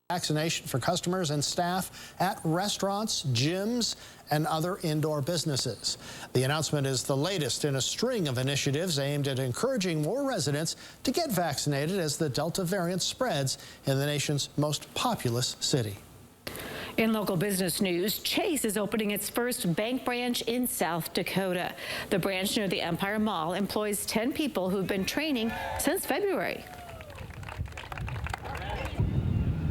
Vaccination for customers and staff at restaurants, gyms, and other indoor businesses. The announcement is the latest in a string of initiatives aimed at encouraging more residents to get vaccinated as the Delta variant spreads in the nation's most populous city. In local business news, Chase is opening its first bank branch in South Dakota. The branch near the Empire Mall employs 10 people who've been training since February.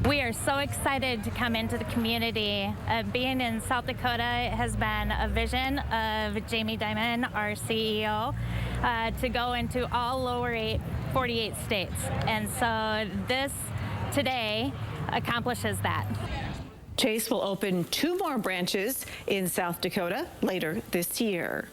We are so excited to come into the community. Being in South Dakota has been a vision of Jamie Dimon, our CEO, to go into all lower 48 states. And so this today accomplishes that. Chase will open 2 more branches in South Dakota later this year.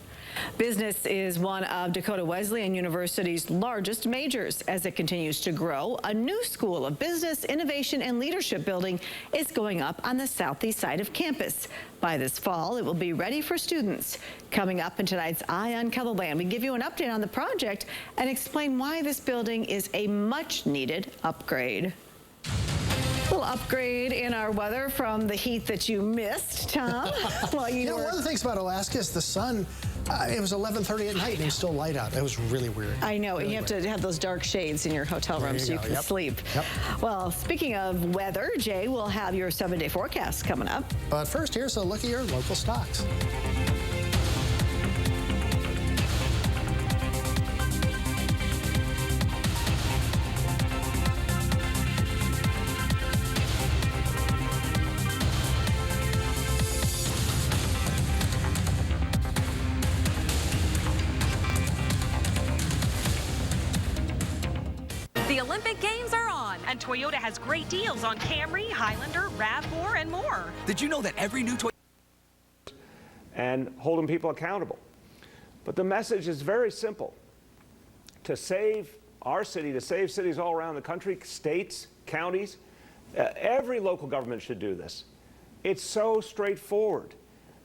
Business is one of Dakota Wesleyan University's largest majors. As it continues to grow, a new school of business, innovation, and leadership building is going up on the southeast side of campus. By this fall, it will be ready for students. Coming up in tonight's Eye on KELO, we give you an update on the project and explain why this building is a much-needed upgrade. A little upgrade in our weather from the heat that you missed, Tom. Well, one of the things about Alaska is the sun. It was 11:30 at night and it was still light out. It was really weird. I know, and you have to have those dark shades in your hotel room so you can sleep. Yep. Well, speaking of weather, Jay will have your 7-day forecast coming up. But first, here's a look at your local stocks. The Olympic Games are on, and Toyota has great deals on Camry, Highlander, RAV4, and more. Did you know that every new Toyota and holding people accountable? But the message is very simple. To save our city, to save cities all around the country, states, counties, every local government should do this. It's so straightforward.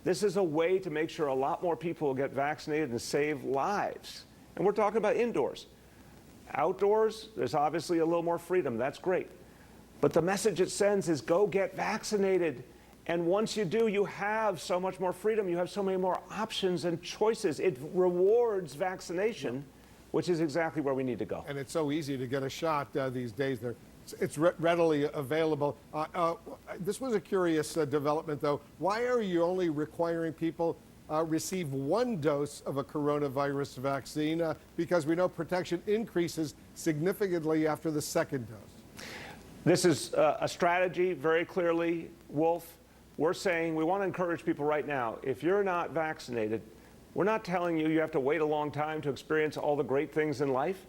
This is a way to make sure a lot more people will get vaccinated and save lives. And we're talking about indoors. Outdoors, there's obviously a little more freedom. That's great. But the message it sends is go get vaccinated. And once you do, you have so much more freedom. You have so many more options and choices. It rewards vaccination, which is exactly where we need to go. And it's so easy to get a shot these days. It's readily available. This was a curious development, though. Why are you only requiring people receive 1 dose of a coronavirus vaccine? Because we know protection increases significantly after the 2nd dose. This is a strategy, very clearly, Wolf. We're saying we want to encourage people right now. If you're not vaccinated, we're not telling you you have to wait a long time to experience all the great things in life.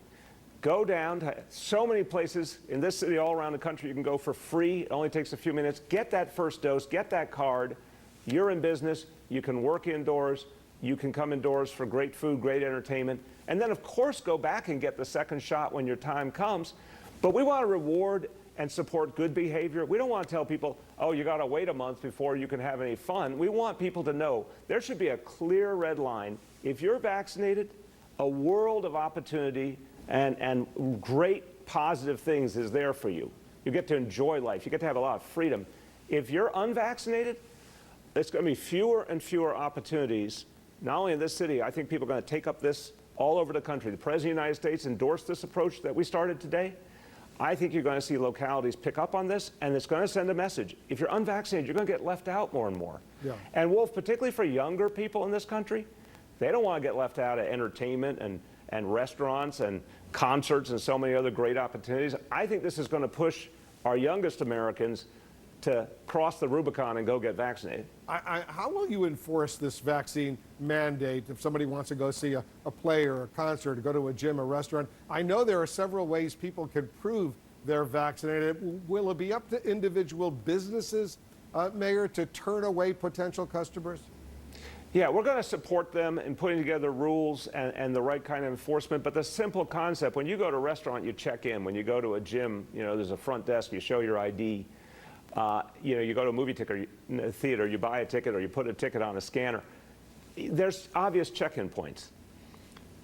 Go down to so many places in this city all around the country. You can go for free. It only takes a few minutes. Get that first dose. Get that card. You're in business. You can work indoors. You can come indoors for great food, great entertainment. And then, of course, go back and get the 2nd shot when your time comes. But we want to reward and support good behavior. We don't want to tell people, oh, you got to wait a month before you can have any fun. We want people to know there should be a clear red line. If you're vaccinated, a world of opportunity and great positive things is there for you. You get to enjoy life. You get to have a lot of freedom. If you're unvaccinated, there's going to be fewer and fewer opportunities, not only in this city. I think people are going to take up this all over the country. The President of the United States endorsed this approach that we started today. I think you're going to see localities pick up on this, and it's going to send a message. If you're unvaccinated, you're going to get left out more and more. Yeah. And Wolf, particularly for younger people in this country, they don't want to get left out of entertainment and restaurants and concerts and so many other great opportunities. I think this is going to push our youngest Americans to cross the Rubicon and go get vaccinated. How will you enforce this vaccine mandate if somebody wants to go see a play or a concert, or go to a gym or restaurant? I know there are several ways people can prove they're vaccinated. Will it be up to individual businesses, Mayor, to turn away potential customers? Yeah, we're going to support them in putting together rules and the right kind of enforcement. But the simple concept, when you go to a restaurant, you check in. When you go to a gym, there's a front desk, you show your ID. You go to a movie theater, you buy a ticket or you put a ticket on a scanner. There's obvious check-in points.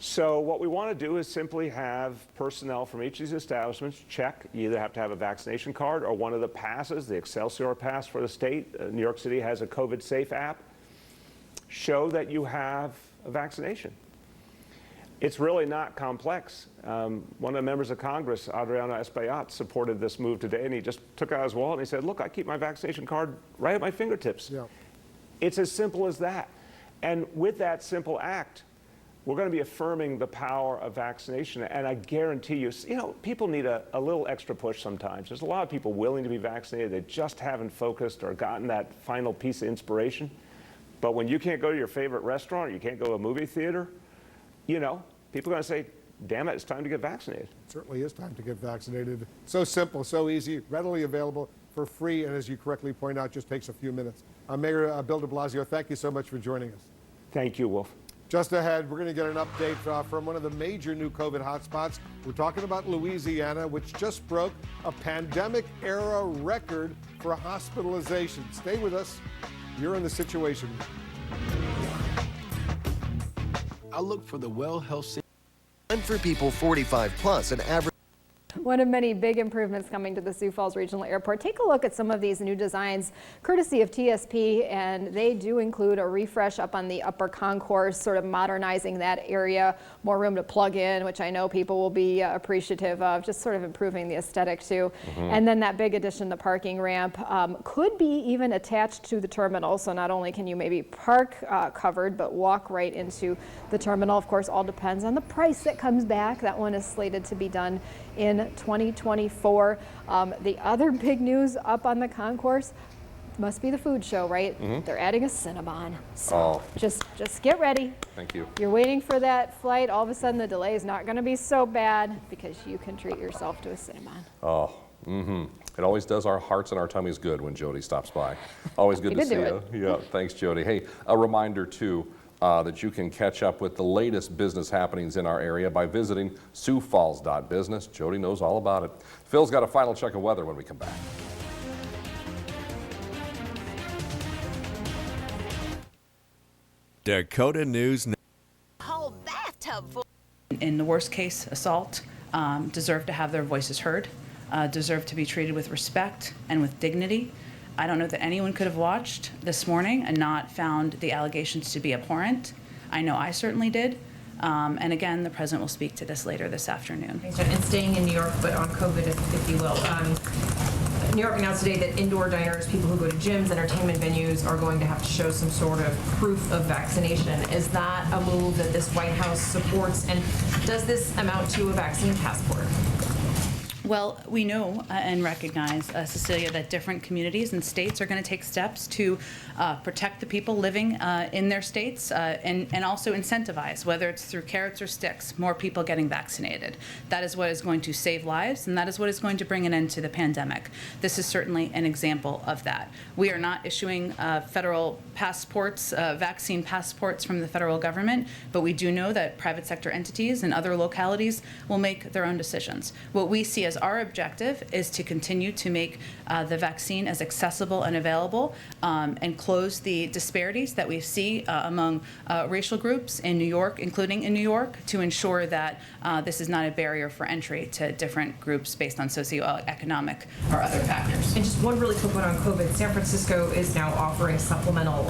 So what we want to do is simply have personnel from each of these establishments check. You either have to have a vaccination card or one of the passes, the Excelsior pass for the state. New York City has a COVID Safe app. Show that you have a vaccination. It's really not complex. One of the members of Congress, Adriano Espaillat, supported this move today, and he just took out his wallet and he said, look, I keep my vaccination card right at my fingertips. Yeah. It's as simple as that. And with that simple act, we're going to be affirming the power of vaccination. And I guarantee you, people need a little extra push sometimes. There's a lot of people willing to be vaccinated. They just haven't focused or gotten that final piece of inspiration. But when you can't go to your favorite restaurant, or you can't go to a movie theater, people are going to say, damn it, it's time to get vaccinated. It certainly is time to get vaccinated. So simple, so easy, readily available for free, and as you correctly point out, just takes a few minutes. Mayor Bill de Blasio, thank you so much for joining us. Thank you, Wolf. Just ahead, we're going to get an update from one of the major new COVID hotspots. We're talking about Louisiana, which just broke a pandemic-era record for hospitalization. Stay with us. You're in the Situation Room. I look for the Well Health and for people 45 plus, an average. One of many big improvements coming to the Sioux Falls Regional Airport. Take a look at some of these new designs courtesy of TSP, and they do include a refresh up on the upper concourse, sort of modernizing that area, more room to plug in, which I know people will be appreciative of, just sort of improving the aesthetic too. And then that big addition, the parking ramp, could be even attached to the terminal. So not only can you maybe park covered, but walk right into the terminal. Of course, all depends on the price that comes back. That one is slated to be done in 2024. The other big news up on the concourse must be the food show, right? They're adding a Cinnabon. So just get ready. Thank you. You're waiting for that flight. All of a sudden the delay is not going to be so bad because you can treat yourself to a Cinnabon. It always does our hearts and our tummies good when Jody stops by. Always good to see you. Yeah, thanks, Jody. Hey, a reminder too, that you can catch up with the latest business happenings in our area by visiting siouxfalls.business. Jody knows all about it. Phil's got a final check of weather when we come back. Dakota News. Whole bathtub full. In the worst case, assault, deserve to have their voices heard, deserve to be treated with respect and with dignity. I don't know that anyone could have watched this morning and not found the allegations to be abhorrent. I know I certainly did. And again, the president will speak to this later this afternoon. And staying in New York, but on COVID, if you will. New York announced today that indoor diners, people who go to gyms, entertainment venues, are going to have to show some sort of proof of vaccination. Is that a move that this White House supports? And does this amount to a vaccine passport? Well, we know and recognize, Cecilia, that different communities and states are going to take steps to protect the people living in their states and also incentivize, whether it's through carrots or sticks, more people getting vaccinated. That is what is going to save lives, and that is what is going to bring an end to the pandemic. This is certainly an example of that. We are not issuing federal passports, vaccine passports from the federal government, but we do know that private sector entities and other localities will make their own decisions. What we see as our objective is to continue to make the vaccine as accessible and available and close the disparities that we see among racial groups in New York, including in New York, to ensure that this is not a barrier for entry to different groups based on socioeconomic or other factors. And just one really quick one on COVID. San Francisco is now offering supplemental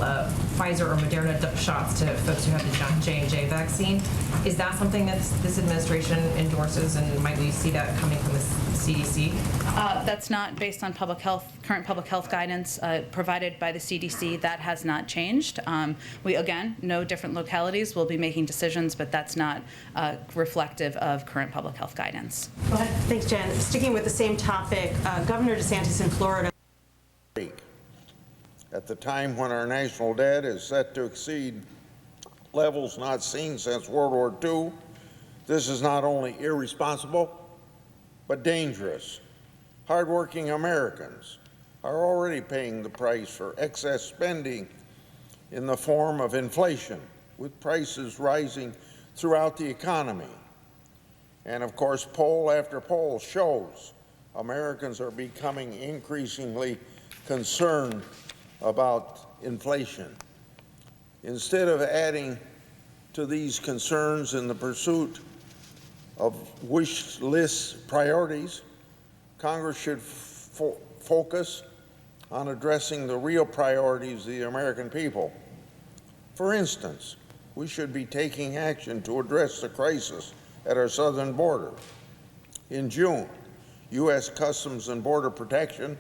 Pfizer or Moderna shots to folks who have the J&J vaccine. Is that something that this administration endorses, and might we see that coming from the CDC? That's not based on current public health guidance provided by the CDC. That has not changed. We, again, know different localities will be making decisions, but that's not reflective of current public health guidance. Go ahead. Thanks, Jen. Sticking with the same topic, Governor DeSantis in Florida. At the time when our national debt is set to exceed levels not seen since World War II, this is not only irresponsible, but dangerous. Hardworking Americans are already paying the price for excess spending in the form of inflation, with prices rising throughout the economy. And of course, poll after poll shows Americans are becoming increasingly concerned about inflation. Instead of adding to these concerns in the pursuit of wish list priorities, Congress should focus on addressing the real priorities of the American people. For instance, we should be taking action to address the crisis at our southern border. In June, U.S. Customs and Border Protection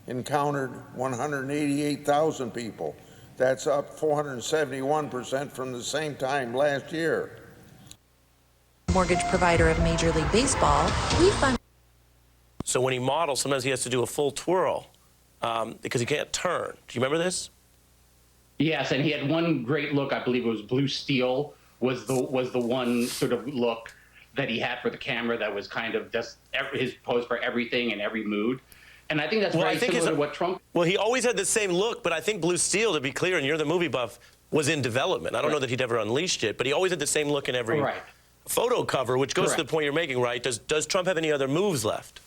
encountered 188,000 people. That's up 471% from the same time last year. Mortgage provider of Major League Baseball, we fund. So when he models, sometimes he has to do a full twirl because he can't turn. Do you remember this? Yes, and he had one great look. I believe it was Blue Steel was the one sort of look that he had for the camera that was kind of just his pose for everything and every mood. And I think that's very similar to what Trump... Well, he always had the same look, but I think Blue Steel, to be clear, and you're the movie buff, was in development. I don't know that he'd ever unleashed it, but he always had the same look in every photo cover, which goes to the point you're making, right? Does Trump have any other moves left?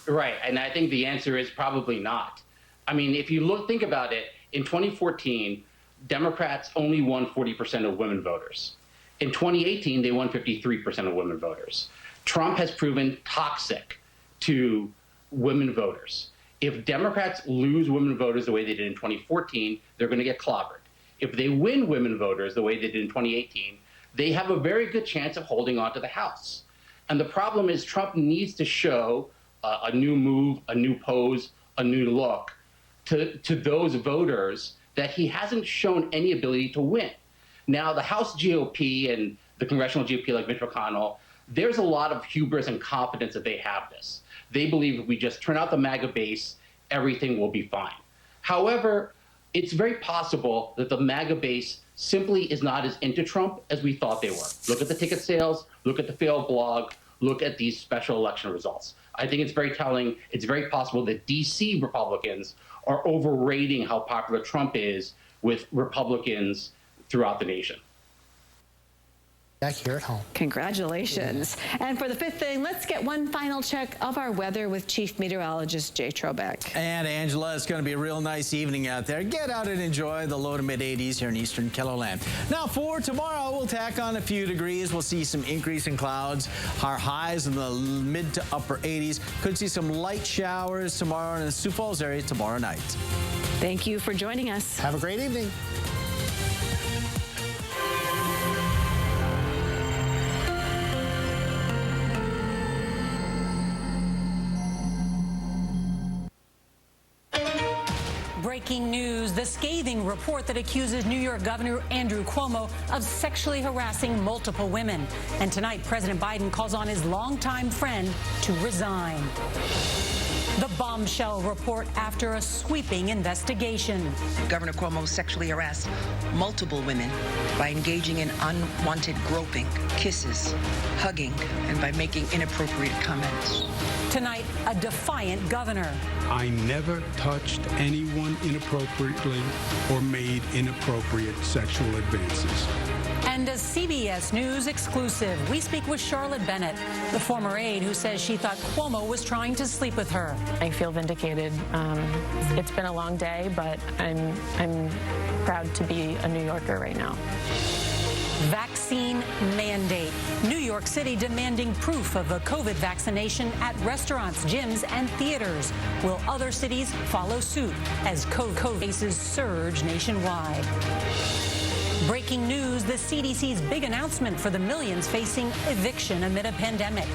Right, and I think the answer is probably not. I mean, if you think about it, in 2014, Democrats only won 40% of women voters. In 2018, they won 53% of women voters. Trump has proven toxic to women voters. If Democrats lose women voters the way they did in 2014, they're going to get clobbered. If they win women voters the way they did in 2018, they have a very good chance of holding on to the House. And the problem is Trump needs to show a new move, a new pose, a new look to those voters that he hasn't shown any ability to win. Now, the House GOP and the congressional GOP like Mitch McConnell, there's a lot of hubris and confidence that they have this. They believe if we just turn out the MAGA base, everything will be fine. However, it's very possible that the MAGA base simply is not as into Trump as we thought they were. Look at the ticket sales, look at the failed blog, look at these special election results. I think it's very telling. It's very possible that DC Republicans are overrating how popular Trump is with Republicans throughout the nation. Back here at home. Congratulations. And for the fifth thing, let's get one final check of our weather with Chief Meteorologist Jay Trobeck. And Angela, it's going to be a real nice evening out there. Get out and enjoy the low to mid 80s here in eastern KELOland. Now for tomorrow, we'll tack on a few degrees. We'll see some increase in clouds. Our highs in the mid to upper 80s. Could see some light showers tomorrow in the Sioux Falls area tomorrow night. Thank you for joining us. Have a great evening. Breaking news, the scathing report that accuses New York Governor Andrew Cuomo of sexually harassing multiple women. And tonight, President Biden calls on his longtime friend to resign. The bombshell report after a sweeping investigation. Governor Cuomo sexually harassed multiple women by engaging in unwanted groping, kisses, hugging, and by making inappropriate comments. Tonight, a defiant governor. I never touched anyone inappropriately or made inappropriate sexual advances. And a CBS News exclusive. We speak with Charlotte Bennett, the former aide who says she thought Cuomo was trying to sleep with her. I feel vindicated. It's been a long day, but I'm proud to be a New Yorker right now. Vaccine mandate. New York City demanding proof of a COVID vaccination at restaurants, gyms, and theaters. Will other cities follow suit as COVID cases surge nationwide? Breaking news, the CDC's big announcement for the millions facing eviction amid a pandemic.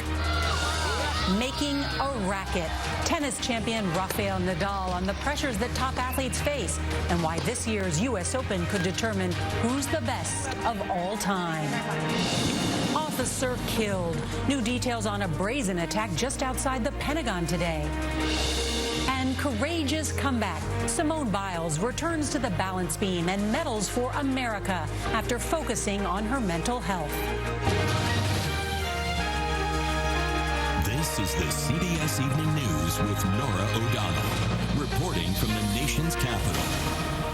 Making a racket. Tennis champion Rafael Nadal on the pressures that top athletes face and why this year's U.S. Open could determine who's the best of all time. Officer killed. New details on a brazen attack just outside the Pentagon today. And courageous comeback. Simone Biles returns to the balance beam and medals for America after focusing on her mental health. This is the CBS Evening News with Norah O'Donnell, reporting from the nation's capital.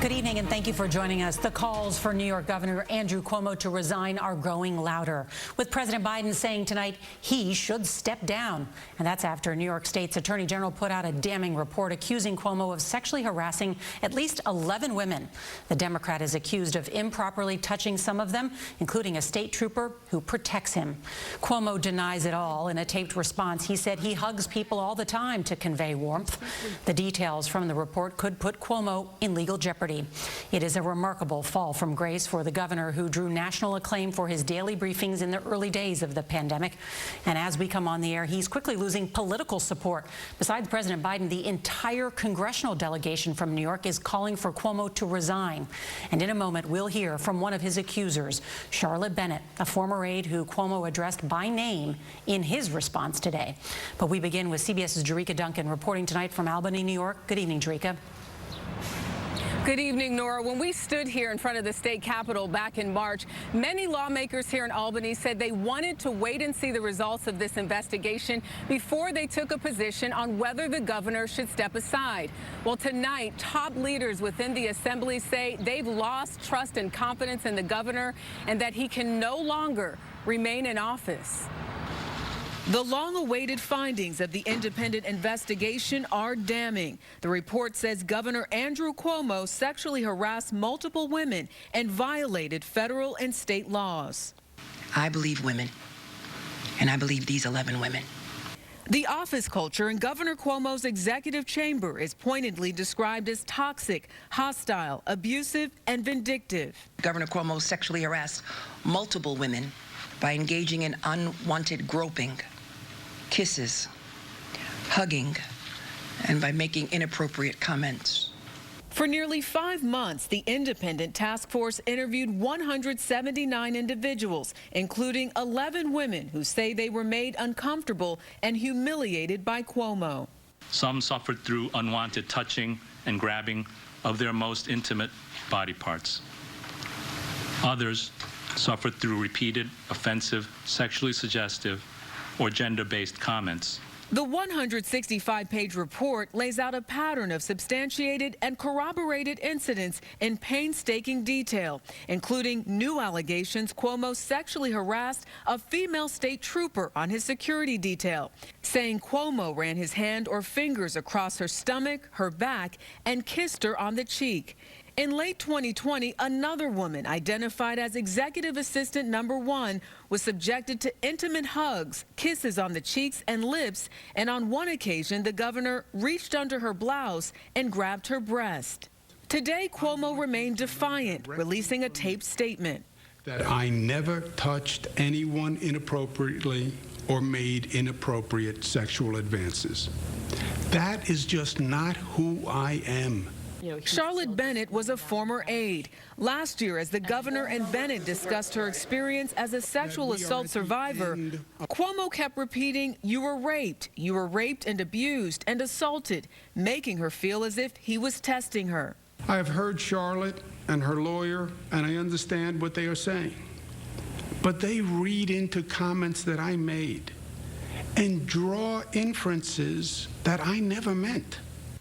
Good evening, and thank you for joining us. The calls for New York Governor Andrew Cuomo to resign are growing louder, with President Biden saying tonight he should step down. And that's after New York State's Attorney General put out a damning report accusing Cuomo of sexually harassing at least 11 women. The Democrat is accused of improperly touching some of them, including a state trooper who protects him. Cuomo denies it all. In a taped response, he said he hugs people all the time to convey warmth. The details from the report could put Cuomo in legal jeopardy. It is a remarkable fall from grace for the governor, who drew national acclaim for his daily briefings in the early days of the pandemic. And as we come on the air, he's quickly losing political support. Besides President Biden, the entire congressional delegation from New York is calling for Cuomo to resign. And in a moment, we'll hear from one of his accusers, Charlotte Bennett, a former aide who Cuomo addressed by name in his response today. But we begin with CBS's Jerika Duncan reporting tonight from Albany, New York. Good evening, Jerika. Good evening, Nora. When we stood here in front of the state capitol back in March, many lawmakers here in Albany said they wanted to wait and see the results of this investigation before they took a position on whether the governor should step aside. Well, tonight, top leaders within the assembly say they've lost trust and confidence in the governor and that he can no longer remain in office. The long-awaited findings of the independent investigation are damning. The report says Governor Andrew Cuomo sexually harassed multiple women and violated federal and state laws. I believe women, and I believe these 11 women. The office culture in Governor Cuomo's executive chamber is pointedly described as toxic, hostile, abusive, and vindictive. Governor Cuomo sexually harassed multiple women by engaging in unwanted groping, kisses, hugging, and by making inappropriate comments. For nearly 5 months, the independent task force interviewed 179 individuals, including 11 women who say they were made uncomfortable and humiliated by Cuomo. Some suffered through unwanted touching and grabbing of their most intimate body parts. Others suffered through repeated, offensive, sexually suggestive, or gender-based comments. The 165-page report lays out a pattern of substantiated and corroborated incidents in painstaking detail, including new allegations Cuomo sexually harassed a female state trooper on his security detail, saying Cuomo ran his hand or fingers across her stomach, her back, and kissed her on the cheek. In late 2020, another woman, identified as Executive Assistant Number 1, was subjected to intimate hugs, kisses on the cheeks and lips, and on one occasion, the governor reached under her blouse and grabbed her breast. Today, Cuomo remained defiant, releasing a taped statement. That I never touched anyone inappropriately or made inappropriate sexual advances. That is just not who I am. Charlotte Bennett was a former aide. Last year, as the governor and Bennett discussed her experience as a sexual assault survivor, Cuomo kept repeating, "You were raped and abused and assaulted," making her feel as if he was testing her. I have heard Charlotte and her lawyer, and I understand what they are saying. But they read into comments that I made and draw inferences that I never meant.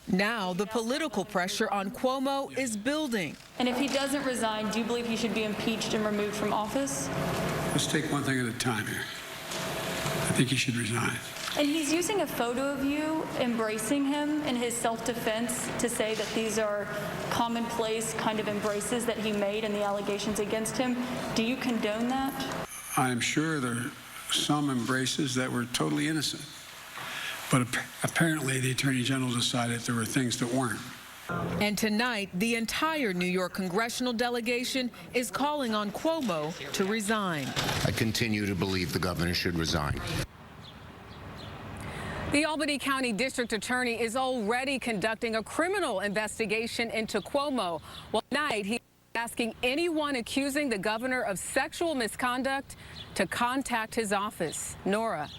Now, the political pressure on Cuomo is building. And if he doesn't resign, do you believe he should be impeached and removed from office? Let's take one thing at a time here. I think he should resign. And he's using a photo of you embracing him in his self-defense to say that these are commonplace kind of embraces that he made in the allegations against him. Do you condone that? I'm sure there are some embraces that were totally innocent. But apparently the Attorney General decided there were things that weren't. And tonight, the entire New York congressional delegation is calling on Cuomo to resign. I continue to believe the governor should resign. The Albany County District Attorney is already conducting a criminal investigation into Cuomo. Well, tonight, he's asking anyone accusing the governor of sexual misconduct to contact his office. Nora.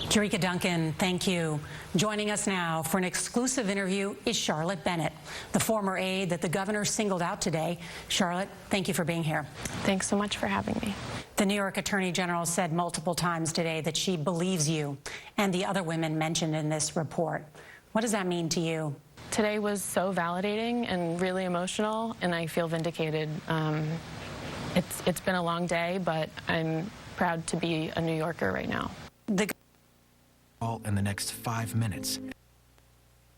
Jerika Duncan, thank you. Joining us now for an exclusive interview is Charlotte Bennett, the former aide that the governor singled out today. Charlotte, thank you for being here. Thanks so much for having me. The New York Attorney General said multiple times today that she believes you and the other women mentioned in this report. What does that mean to you? today was so validating and really emotional, and I feel vindicated. It's been a long day, but I'm proud to be a New Yorker right now. In the next 5 minutes.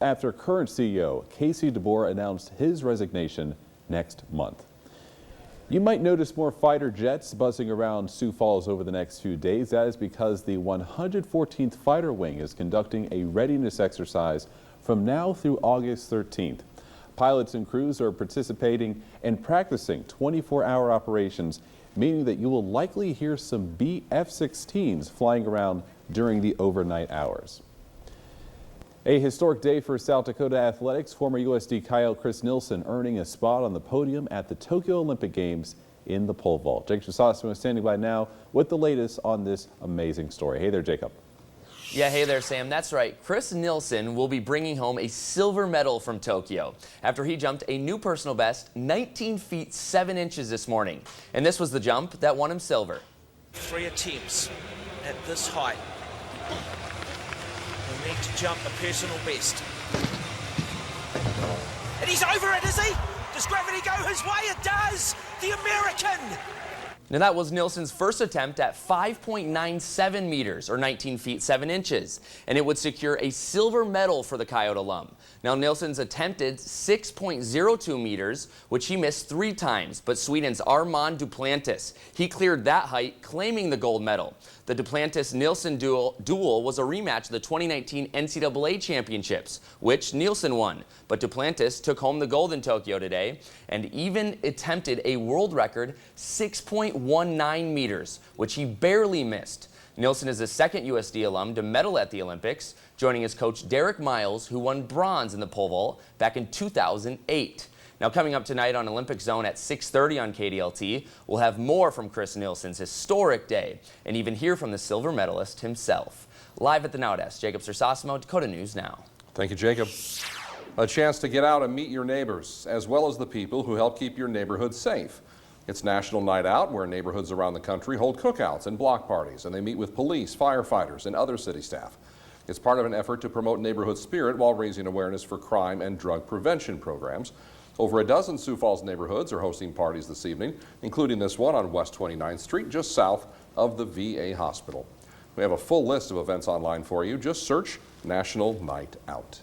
After current CEO Casey DeBoer announced his resignation next month. You might notice more fighter jets buzzing around Sioux Falls over the next few days. That is because the 114th Fighter Wing is conducting a readiness exercise from now through August 13th. Pilots and crews are participating and practicing 24-hour operations, meaning that you will likely hear some F-16s flying around during the overnight hours. A historic day for South Dakota athletics. Former USD Kyle Chris Nielsen earning a spot on the podium at the Tokyo Olympic Games in the pole vault. Jacob Sosmo is standing by now with the latest on this amazing story. Hey there, Jacob. Yeah, hey there, Sam. That's right. Chris Nielsen will be bringing home a silver medal from Tokyo after he jumped a new personal best, 19 feet 7 inches this morning. And this was the jump that won him silver. 3 attempts at this height. He'll need to jump a personal best. And he's over it, is he? Does gravity go his way? It does! The American! Now that was Nielsen's first attempt at 5.97 meters, or 19 feet 7 inches, and it would secure a silver medal for the Coyote alum. Now Nielsen's attempted 6.02 meters, which he missed 3 times, but Sweden's Armand Duplantis, he cleared that height, claiming the gold medal. The Duplantis-Nielsen duel was a rematch of the 2019 NCAA championships, which Nielsen won. But Duplantis took home the gold in Tokyo today and even attempted a world record 6.19 meters, which he barely missed. Nielsen is the second USD alum to medal at the Olympics, joining his coach Derek Miles, who won bronze in the pole vault back in 2008. Now coming up tonight on Olympic Zone at 6:30 on KDLT, we'll have more from Chris Nielsen's historic day and even hear from the silver medalist himself. Live at the Now Desk, Jacob Sersosimo, Dakota News Now. Thank you, Jacob. A chance to get out and meet your neighbors, as well as the people who help keep your neighborhood safe. It's National Night Out, where neighborhoods around the country hold cookouts and block parties, and they meet with police, firefighters, and other city staff. It's part of an effort to promote neighborhood spirit while raising awareness for crime and drug prevention programs. Over a dozen Sioux Falls neighborhoods are hosting parties this evening, including this one on West 29th Street, just south of the VA hospital. We have a full list of events online for you. Just search National Night Out.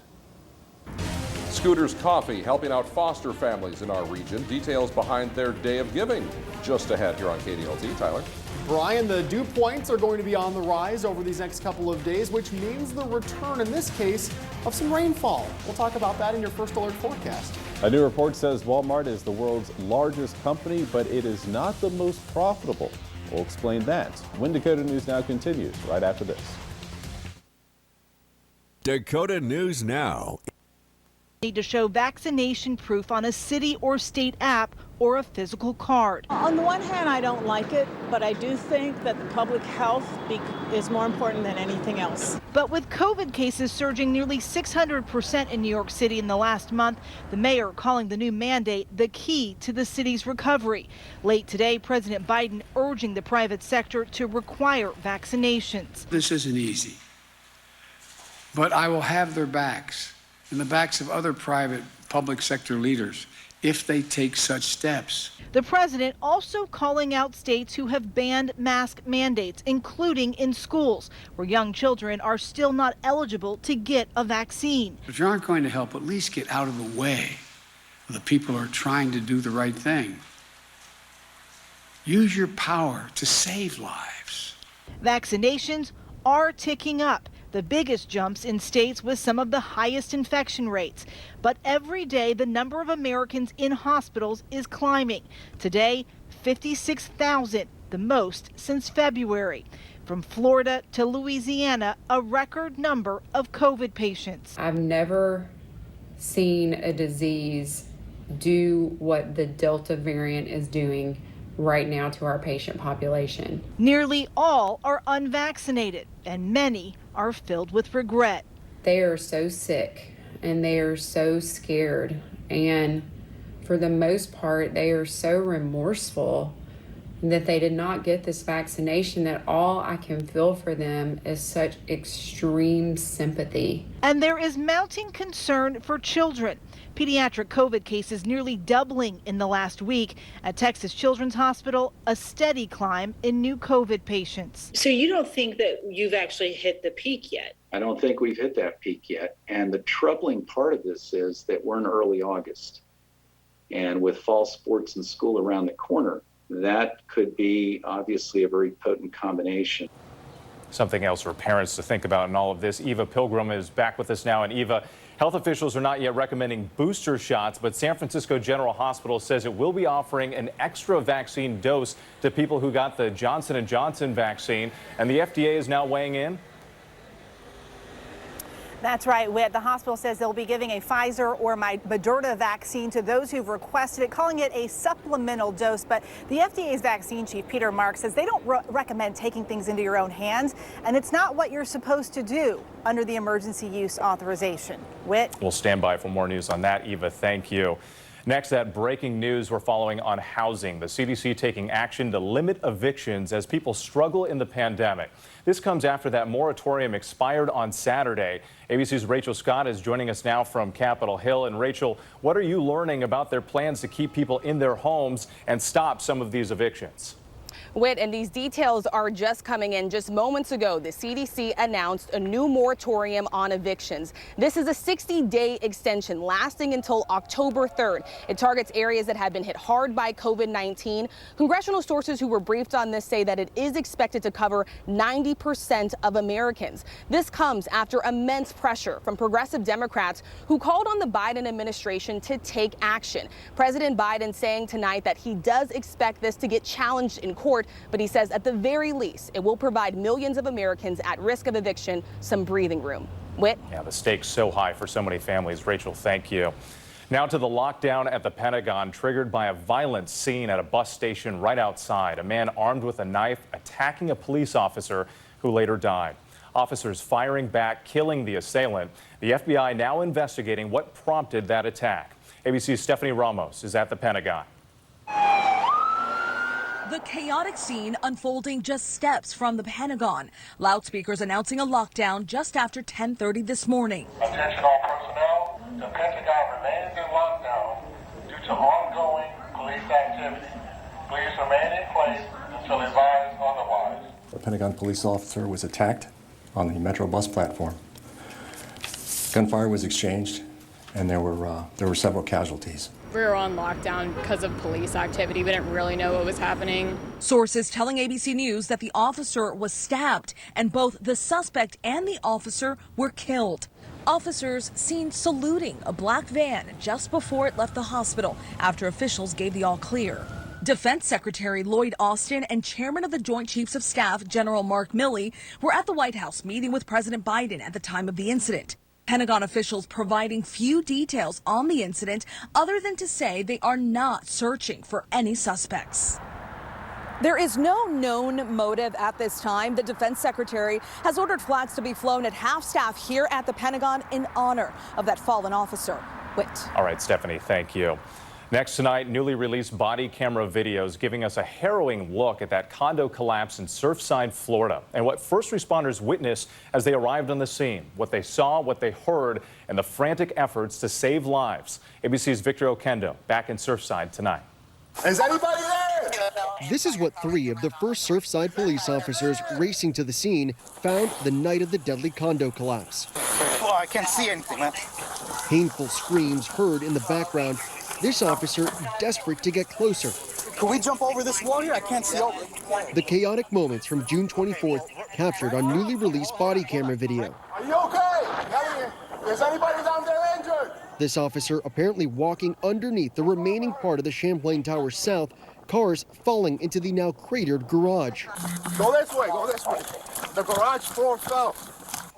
Scooter's Coffee, helping out foster families in our region. Details behind their Day of Giving just ahead here on KDLT. Tyler. Brian, the dew points are going to be on the rise over these next couple of days, which means the return, in this case, of some rainfall. We'll talk about that in your First Alert forecast. A new report says Walmart is the world's largest company, but it is not the most profitable. We'll explain that when Dakota News Now continues right after this. Dakota News Now. Need to show vaccination proof on a city or state app or a physical card. On the one hand, I don't like it, but I do think that the public health is more important than anything else. But with COVID cases surging nearly 600% in New York City in the last month, the mayor calling the new mandate the key to the city's recovery. Late today, President Biden urging the private sector to require vaccinations. This isn't easy, but I will have their backs and the backs of other private public sector leaders if they take such steps. The president also calling out states who have banned mask mandates, including in schools, where young children are still not eligible to get a vaccine. If you aren't going to help, at least get out of the way of the people who are trying to do the right thing. Use your power to save lives. Vaccinations are ticking up. The biggest jumps in states with some of the highest infection rates. But every day, the number of Americans in hospitals is climbing. Today, 56,000, the most since February. From Florida to Louisiana, a record number of COVID patients. I've never seen a disease do what the Delta variant is doing right now to our patient population. Nearly all are unvaccinated, and many are filled with regret. They are so sick and they are so scared, and for the most part they are so remorseful that they did not get this vaccination, that all I can feel for them is such extreme sympathy. And there is mounting concern for children. Pediatric COVID cases nearly doubling in the last week. At Texas Children's Hospital, a steady climb in new COVID patients. So you don't think that you've actually hit the peak yet? I don't think we've hit that peak yet. And the troubling part of this is that we're in early August. And with fall sports and school around the corner, that could be obviously a very potent combination. Something else for parents to think about in all of this. Eva Pilgrim is back with us now. And Eva, health officials are not yet recommending booster shots, but San Francisco General Hospital says it will be offering an extra vaccine dose to people who got the Johnson & Johnson vaccine. And the FDA is now weighing in. That's right, Whit. The hospital says they'll be giving a Pfizer or Moderna vaccine to those who've requested it, calling it a supplemental dose. But the FDA's vaccine chief, Peter Marks, says they don't recommend taking things into your own hands, and it's not what you're supposed to do under the emergency use authorization. Whit? We'll stand by for more news on that, Eva. Thank you. Next, that breaking news we're following on housing. The CDC taking action to limit evictions as people struggle in the pandemic. This comes after that moratorium expired on Saturday. ABC's Rachel Scott is joining us now from Capitol Hill. And Rachel, what are you learning about their plans to keep people in their homes and stop some of these evictions? Whit, and these details are just coming in. Just moments ago, the CDC announced a new moratorium on evictions. This is a 60-day extension lasting until October 3rd. It targets areas that have been hit hard by COVID-19. Congressional sources who were briefed on this say that it is expected to cover 90% of Americans. This comes after immense pressure from progressive Democrats who called on the Biden administration to take action. President Biden saying tonight that he does expect this to get challenged in court, but he says at the very least, it will provide millions of Americans at risk of eviction some breathing room. Whit? Yeah, the stakes so high for so many families. Rachel, thank you. Now to the lockdown at the Pentagon, triggered by a violent scene at a bus station right outside. A man armed with a knife attacking a police officer who later died. Officers firing back, killing the assailant. The FBI now investigating what prompted that attack. ABC's Stephanie Ramos is at the Pentagon. The chaotic scene unfolding just steps from the Pentagon. Loudspeakers announcing a lockdown just after 10:30 this morning. Attention all personnel, the Pentagon remains in lockdown due to ongoing police activity. Please remain in place until advised otherwise. A Pentagon police officer was attacked on the Metro bus platform. Gunfire was exchanged, and there were several casualties. We were on lockdown because of police activity. We didn't really know what was happening. Sources telling ABC News that the officer was stabbed and both the suspect and the officer were killed. Officers seen saluting a black van just before it left the hospital after officials gave the all clear. Defense Secretary Lloyd Austin and Chairman of the Joint Chiefs of Staff, General Mark Milley, were at the White House meeting with President Biden at the time of the incident. Pentagon officials providing few details on the incident other than to say they are not searching for any suspects. There is no known motive at this time. The defense secretary has ordered flags to be flown at half staff here at the Pentagon in honor of that fallen officer. Whit. All right, Stephanie, thank you. Next tonight, newly released body camera videos giving us a harrowing look at that condo collapse in Surfside, Florida, and what first responders witnessed as they arrived on the scene, what they saw, what they heard, and the frantic efforts to save lives. ABC's Victor Okendo back in Surfside tonight. Is anybody there? This is what 3 of the first Surfside police officers racing to the scene found the night of the deadly condo collapse. Oh, I can't see anything, man. Painful screams heard in the background. This officer desperate to get closer. Can we jump over this wall here? I can't see over. The chaotic moments from June 24th captured on newly released body camera video. Are you okay? Is anybody down there injured? This officer apparently walking underneath the remaining part of the Champlain Tower South, cars falling into the now cratered garage. Go this way, go this way. The garage floor fell.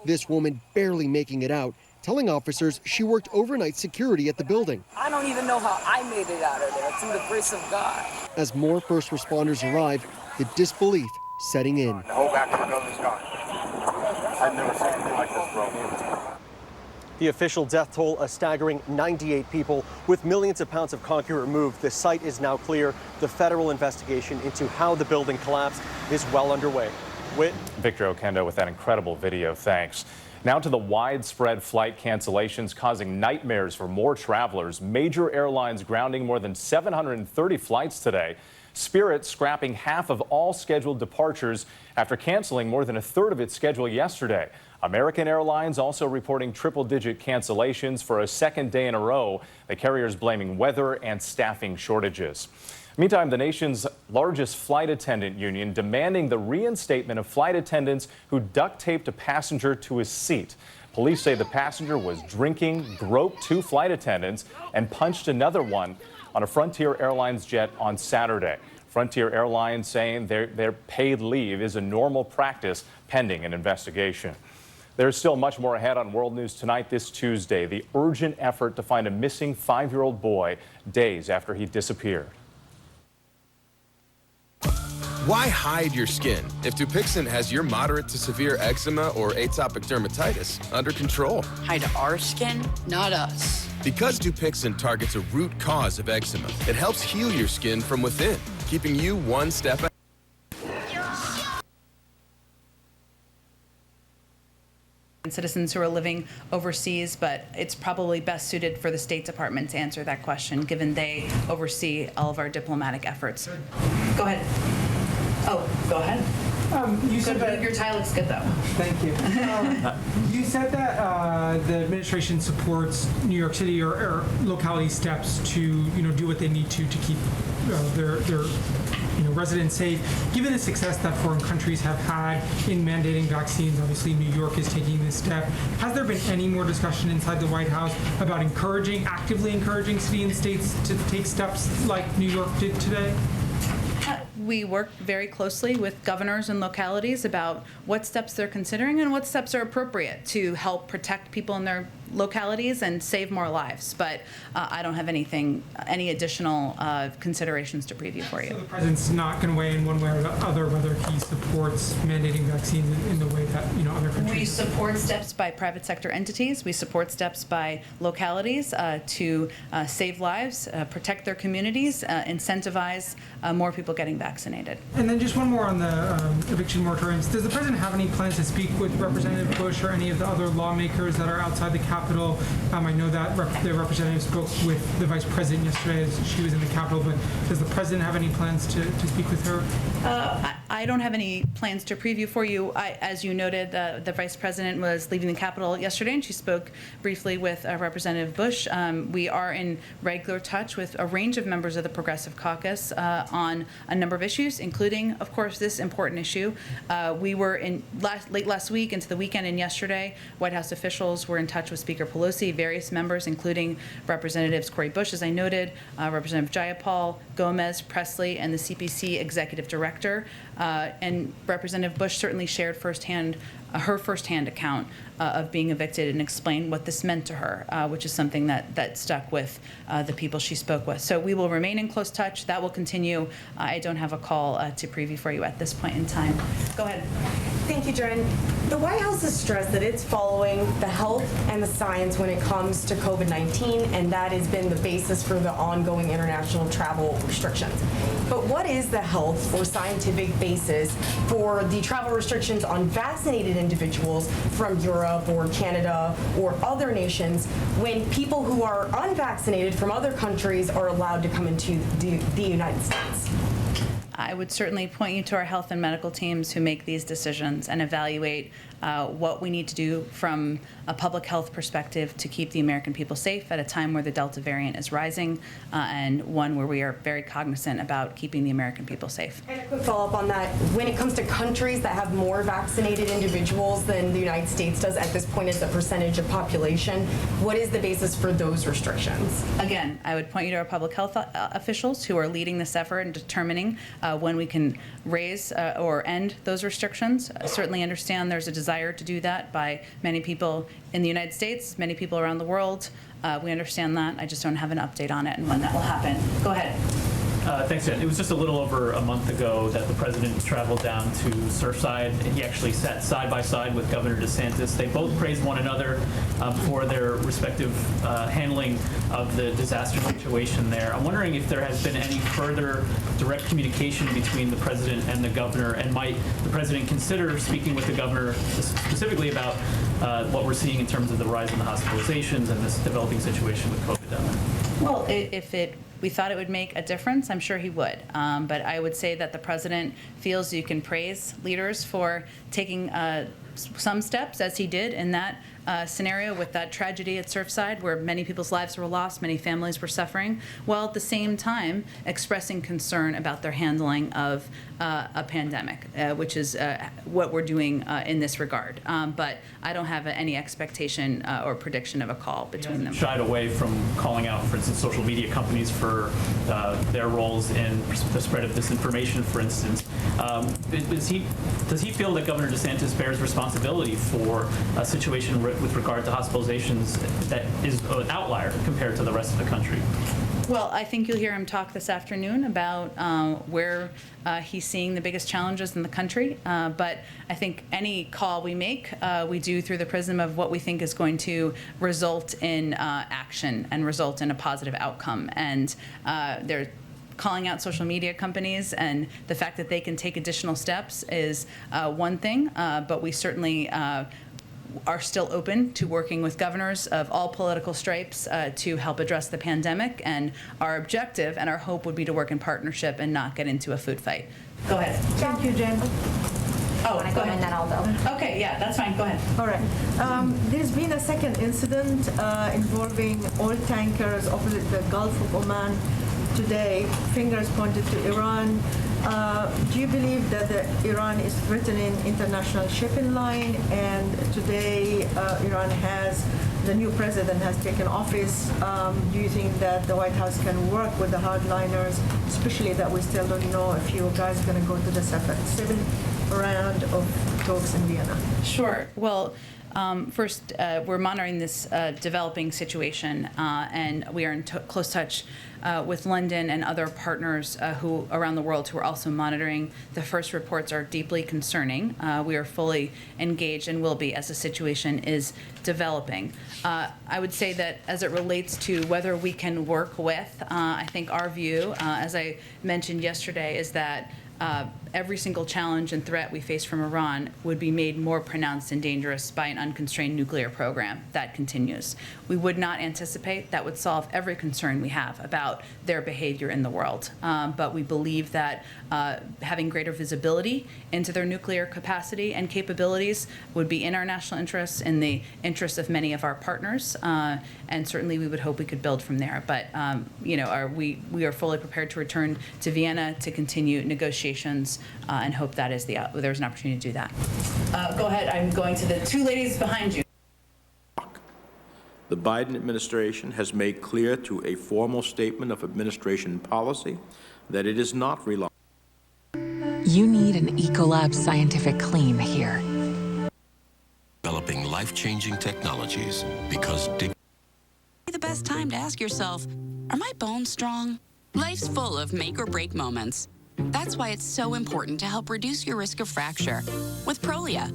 This woman barely making it out, telling officers she worked overnight security at the building. I don't even know how I made it out of there, through the grace of God. As more first responders arrive, the disbelief setting in. The whole back of the building's gone. I've never seen anything like this, bro. The official death toll, a staggering 98 people. With millions of pounds of concrete removed, the site is now clear. The federal investigation into how the building collapsed is well underway. Whit? Victor Okendo with that incredible video, thanks. Now to the widespread flight cancellations causing nightmares for more travelers. Major airlines grounding more than 730 flights today. Spirit scrapping half of all scheduled departures after canceling more than a third of its schedule yesterday. American Airlines also reporting triple-digit cancellations for a second day in a row. The carriers blaming weather and staffing shortages. Meantime, the nation's largest flight attendant union demanding the reinstatement of flight attendants who duct taped a passenger to his seat. Police say the passenger was drinking, groped 2 flight attendants, and punched another one on a Frontier Airlines jet on Saturday. Frontier Airlines saying their paid leave is a normal practice pending an investigation. There's still much more ahead on World News Tonight this Tuesday. The urgent effort to find a missing 5-year-old boy days after he disappeared. Why hide your skin if Dupixent has your moderate to severe eczema or atopic dermatitis under control? Hide our skin, not us. Because Dupixent targets a root cause of eczema, it helps heal your skin from within, keeping you one step ahead. Citizens who are living overseas, but it's probably best suited for the State Department to answer that question, given they oversee all of our diplomatic efforts. Go ahead. Oh, go ahead. You said that your tie looks good, though. Thank you. You said that the administration supports New York City or locality steps to do what they need to keep their residents safe. Given the success that foreign countries have had in mandating vaccines, obviously New York is taking this step. Has there been any more discussion inside the White House about actively encouraging cities and states to take steps like New York did today? We work very closely with governors and localities about what steps they're considering and what steps are appropriate to help protect people in their localities and save more lives. But I don't have any additional considerations to preview for you. So the president's not going to weigh in one way or the other whether he supports mandating vaccines in the way that other countries. We support steps by private sector entities. We support steps by localities to save lives, protect their communities, incentivize more people getting vaccinated. And then just one more on the eviction moratoriums. Does the president have any plans to speak with Representative Bush or any of the other lawmakers that are outside the Capitol? I know that the representative spoke with the vice president yesterday as she was in the Capitol, but does the president have any plans to speak with her? I don't have any plans to preview for you. As you noted, the vice president was leaving the Capitol yesterday, and she spoke briefly with Representative Bush. We are in regular touch with a range of members of the Progressive Caucus on a number of issues, including, of course, this important issue. We were late last week into the weekend and yesterday, White House officials were in touch with Speaker Pelosi, various members, including Representatives Cori Bush, as I noted, Representative Jayapal, Gomez, Presley, and the CPC Executive Director. And Representative Bush certainly shared her firsthand account of being evicted and explained what this meant to her, which is something that stuck with the people she spoke with. So we will remain in close touch. That will continue. I don't have a call to preview for you at this point in time. Go ahead. Thank you, Jen. The White House has stressed that it's following the health and the science when it comes to COVID-19, and that has been the basis for the ongoing international travel restrictions. But what is the health or scientific basis for the travel restrictions on vaccinated individuals from Europe or Canada or other nations when people who are unvaccinated from other countries are allowed to come into the United States? I would certainly point you to our health and medical teams who make these decisions and evaluate what we need to do from a public health perspective to keep the American people safe at a time where the Delta variant is rising and one where we are very cognizant about keeping the American people safe. And a quick follow-up on that. When it comes to countries that have more vaccinated individuals than the United States does at this point as a percentage of population, what is the basis for those restrictions? Again, I would point you to our public health officials who are leading this effort and determining when we can raise or end those restrictions. I certainly understand there's a desire to do that by many people in the United States, many people around the world. We understand that. I just don't have an update on it and when that will happen. Go ahead. Thanks, Jen. It was just a little over a month ago that the president traveled down to Surfside, and he actually sat side by side with Governor DeSantis. They both praised one another for their respective handling of the disaster situation there. I'm wondering if there has been any further direct communication between the president and the governor, and might the president consider speaking with the governor specifically about what we're seeing in terms of the rise in the hospitalizations and this developing situation with COVID down there? Well, if we thought it would make a difference, I'm sure he would. But I would say that the president feels you can praise leaders for taking some steps, as he did in that scenario with that tragedy at Surfside, where many people's lives were lost, many families were suffering, while at the same time expressing concern about their handling of a pandemic, which is what we're doing in this regard. But I don't have any expectation or prediction of a call between them. Shied away from calling out, for instance, social media companies for their roles in the spread of disinformation, for instance. Does he feel that Governor DeSantis bears responsibility for a situation with regard to hospitalizations that is an outlier compared to the rest of the country? Well, I think you'll hear him talk this afternoon about where he's seeing the biggest challenges in the country. But I think any call we make, we do through the prism of what we think is going to result in action and result in a positive outcome. And they're calling out social media companies, and the fact that they can take additional steps is one thing, but we certainly are still open to working with governors of all political stripes to help address the pandemic. And our objective and our hope would be to work in partnership and not get into a food fight. Go ahead. Thank you, Jen. Oh, go ahead. And then I'll go. Okay, yeah, that's fine. Go ahead. All right. There's been a second incident involving oil tankers opposite the Gulf of Oman today. Fingers pointed to Iran. Do you believe that Iran is threatening international shipping line? And today, Iran has, the new president has taken office. Do you think that the White House can work with the hardliners, especially that we still don't know if you guys are going to go to the seventh round of talks in Vienna? Sure. Well, first, we're monitoring this developing situation, and we are in close touch with London and other partners who around the world who are also monitoring. The first reports are deeply concerning. We are fully engaged and will be as the situation is developing. I would say that as it relates to whether we can work with, I think our view, as I mentioned yesterday, is that every single challenge and threat we face from Iran would be made more pronounced and dangerous by an unconstrained nuclear program that continues. We would not anticipate that would solve every concern we have about their behavior in the world. But we believe that having greater visibility into their nuclear capacity and capabilities would be in our national interests, in the interests of many of our partners, and certainly we would hope we could build from there. But we are fully prepared to return to Vienna to continue negotiations and hope that is there's an opportunity to do that. Go ahead. I'm going to the two ladies behind you. The Biden administration has made clear through a formal statement of administration policy that it is not relying. You need an Ecolab Scientific Clean here. Developing life-changing technologies because the best time to ask yourself, are my bones strong? Life's full of make or break moments. That's why it's so important to help reduce your risk of fracture with Prolia.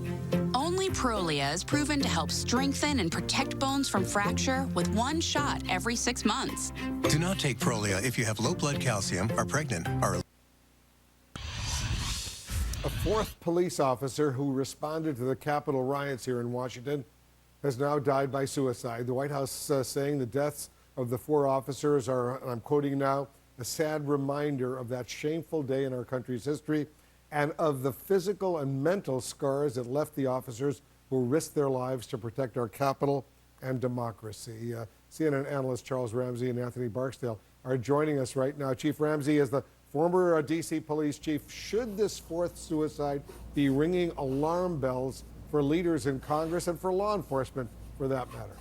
Only Prolia is proven to help strengthen and protect bones from fracture with one shot every 6 months. Do not take Prolia if you have low blood calcium, are pregnant, or A fourth police officer who responded to the Capitol riots here in Washington has now died by suicide. The White House saying the deaths of the 4 officers are, and I'm quoting now, a sad reminder of that shameful day in our country's history and of the physical and mental scars that left the officers who risked their lives to protect our Capitol and democracy. CNN analysts Charles Ramsey and Anthony Barksdale are joining us right now. Chief Ramsey, as the former D.C. police chief, should this fourth suicide be ringing alarm bells for leaders in Congress and for law enforcement, for that matter?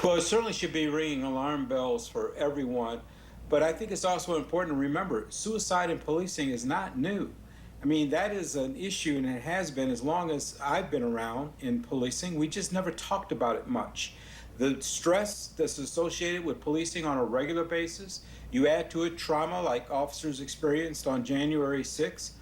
Well, it certainly should be ringing alarm bells for everyone. But I think it's also important to remember, suicide in policing is not new. I mean, that is an issue, and it has been as long as I've been around in policing. We just never talked about it much. The stress that's associated with policing on a regular basis, you add to it trauma like officers experienced on January 6th,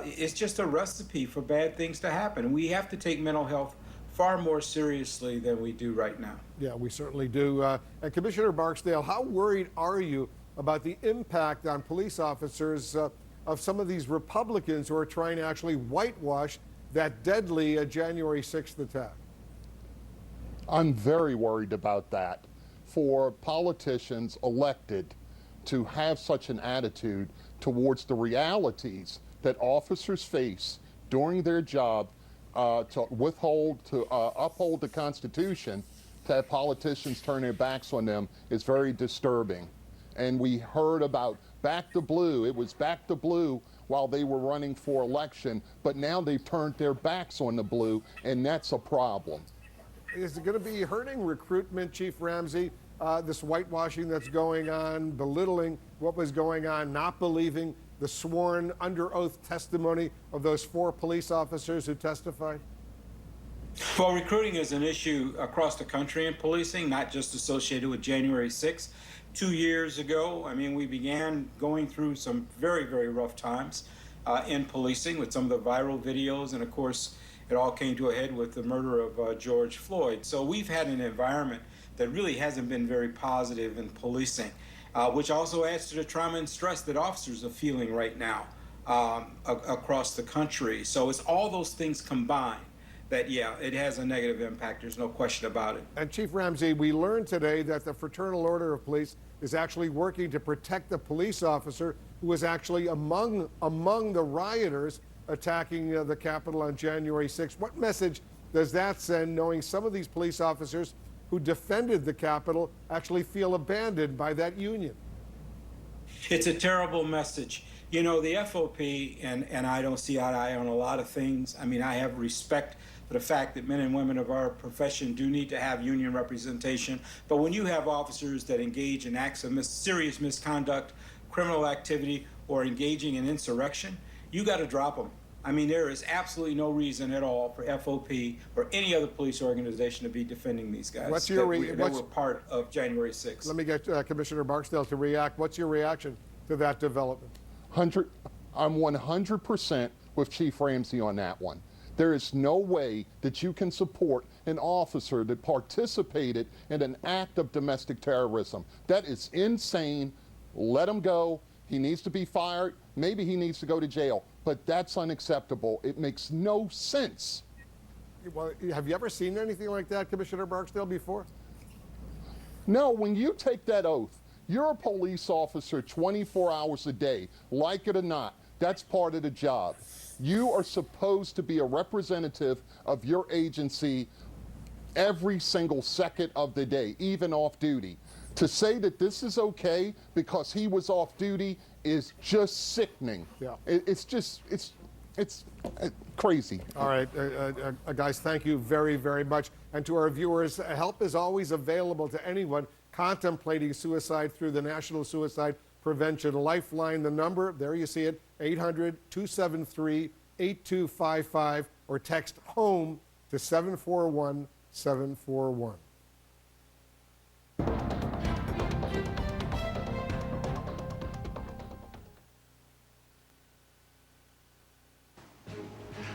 it's just a recipe for bad things to happen. We have to take mental health far more seriously than we do right now. Yeah, we certainly do. And Commissioner Barksdale, how worried are you about the impact on police officers of some of these Republicans who are trying to actually whitewash that deadly January 6th attack? I'm very worried about that. For politicians elected to have such an attitude towards the realities that officers face during their job, to uphold the Constitution, to have politicians turn their backs on them is very disturbing. And we heard about back to blue. It was back to blue while they were running for election, but now they've turned their backs on the blue, and that's a problem. Is it going to be hurting recruitment, Chief Ramsey, this whitewashing that's going on, belittling what was going on, not believing the sworn under oath testimony of those 4 police officers who testified? Well, recruiting is an issue across the country in policing, not just associated with January 6th. 2 years ago, I mean, we began going through some very, very rough times in policing with some of the viral videos, and of course, it all came to a head with the murder of George Floyd. So we've had an environment that really hasn't been very positive in policing, which also adds to the trauma and stress that officers are feeling right now across the country. So it's all those things combined that, yeah, it has a negative impact. There's no question about it. And Chief Ramsey, we learned today that the Fraternal Order of Police is actually working to protect the police officer who was actually among the rioters attacking the Capitol on January 6th. What message does that send, knowing some of these police officers who defended the Capitol actually feel abandoned by that union? It's a terrible message. You know, the FOP and I don't see eye to eye on a lot of things. I mean, I have respect for the fact that men and women of our profession do need to have union representation. But when you have officers that engage in acts of serious misconduct, criminal activity, or engaging in insurrection, you got to drop them. I mean, there is absolutely no reason at all for FOP or any other police organization to be defending these guys. What's your that were part of January 6th. Let me get Commissioner Barksdale to react. What's your reaction to that development? I'm 100% with Chief Ramsey on that one. There is no way that you can support an officer that participated in an act of domestic terrorism. That is insane. Let him go. He needs to be fired. Maybe he needs to go to jail. But that's unacceptable. It makes no sense. Well, have you ever seen anything like that, Commissioner Barksdale, before? No, when you take that oath, you're a police officer 24 hours a day, like it or not. That's part of the job. You are supposed to be a representative of your agency every single second of the day, even off duty. To say that this is okay because he was off duty is just sickening. Yeah. It's crazy. All right, guys, thank you very, very much. And to our viewers, help is always available to anyone contemplating suicide through the National Suicide Prevention Lifeline. The number, there you see it, 800-273-8255, or text HOME to 741-741.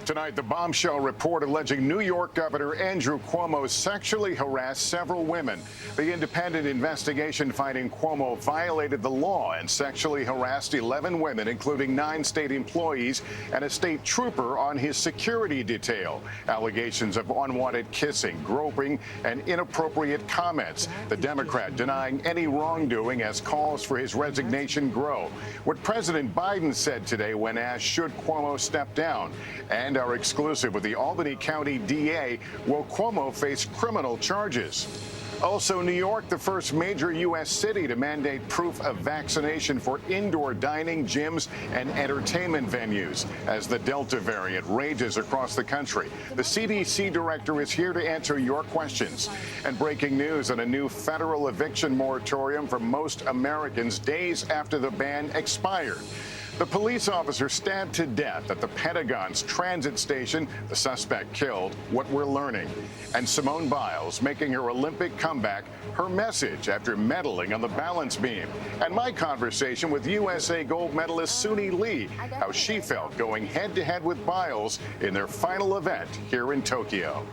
Tonight, the bombshell report alleging New York Governor Andrew Cuomo sexually harassed several women. The independent investigation finding Cuomo violated the law and sexually harassed 11 women, including 9 state employees and a state trooper on his security detail. Allegations of unwanted kissing, groping, and inappropriate comments. The Democrat denying any wrongdoing as calls for his resignation grow. What President Biden said today when asked should Cuomo step down. And our exclusive with the Albany County DA, will Cuomo face criminal charges? Also, New York, the first major U.S. city to mandate proof of vaccination for indoor dining, gyms, and entertainment venues as the Delta variant rages across the country. The CDC director is here to answer your questions. And breaking news on a new federal eviction moratorium for most Americans days after the ban expired. The police officer stabbed to death at the Pentagon's transit station. The suspect killed. What we're learning. And Simone Biles making her Olympic comeback. Her message after medaling on the balance beam. And my conversation with USA gold medalist Suni Lee. How she felt going head-to-head with Biles in their final event here in Tokyo.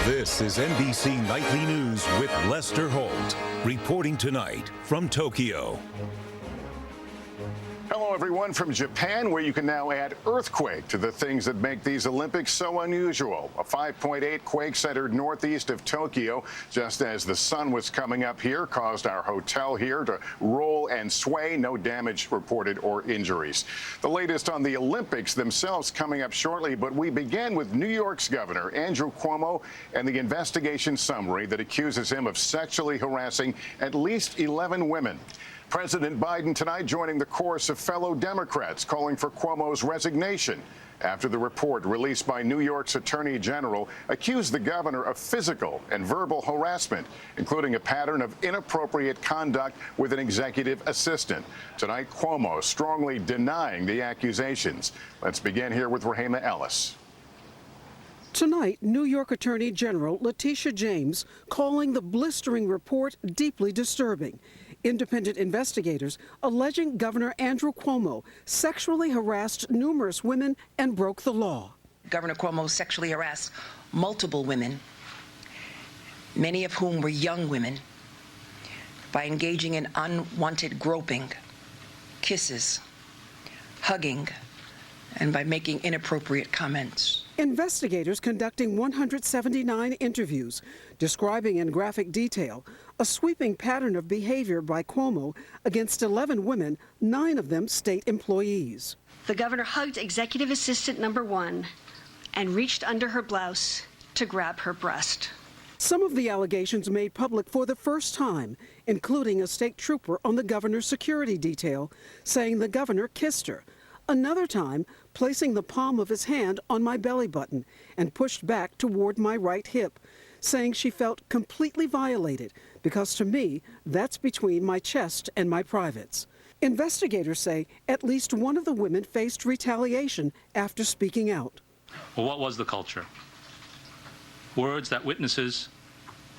This is NBC Nightly News with Lester Holt, reporting tonight from Tokyo. Hello, everyone from Japan, where you can now add earthquake to the things that make these Olympics so unusual. A 5.8 quake centered northeast of Tokyo, just as the sun was coming up here, caused our hotel here to roll and sway. No damage reported or injuries. The latest on the Olympics themselves coming up shortly, but we begin with New York's Governor Andrew Cuomo and the investigation summary that accuses him of sexually harassing at least 11 women. President Biden tonight joining the chorus of fellow Democrats calling for Cuomo's resignation after the report released by New York's Attorney General accused the governor of physical and verbal harassment, including a pattern of inappropriate conduct with an executive assistant. Tonight, Cuomo strongly denying the accusations. Let's begin here with Rahima Ellis. Tonight, New York Attorney General Letitia James calling the blistering report deeply disturbing. Independent investigators alleging Governor Andrew Cuomo sexually harassed numerous women and broke the law. Governor Cuomo sexually harassed multiple women, many of whom were young women, by engaging in unwanted groping, kisses, hugging, and by making inappropriate comments. Investigators conducting 179 interviews, describing in graphic detail a sweeping pattern of behavior by Cuomo against 11 women, 9 of them state employees. The governor hugged executive assistant number 1 and reached under her blouse to grab her breast. Some of the allegations made public for the first time, including a state trooper on the governor's security detail saying the governor kissed her. Another time, placing the palm of his hand on my belly button and pushed back toward my right hip, saying she felt completely violated because to me, that's between my chest and my privates. Investigators say at least one of the women faced retaliation after speaking out. Well, what was the culture? Words that witnesses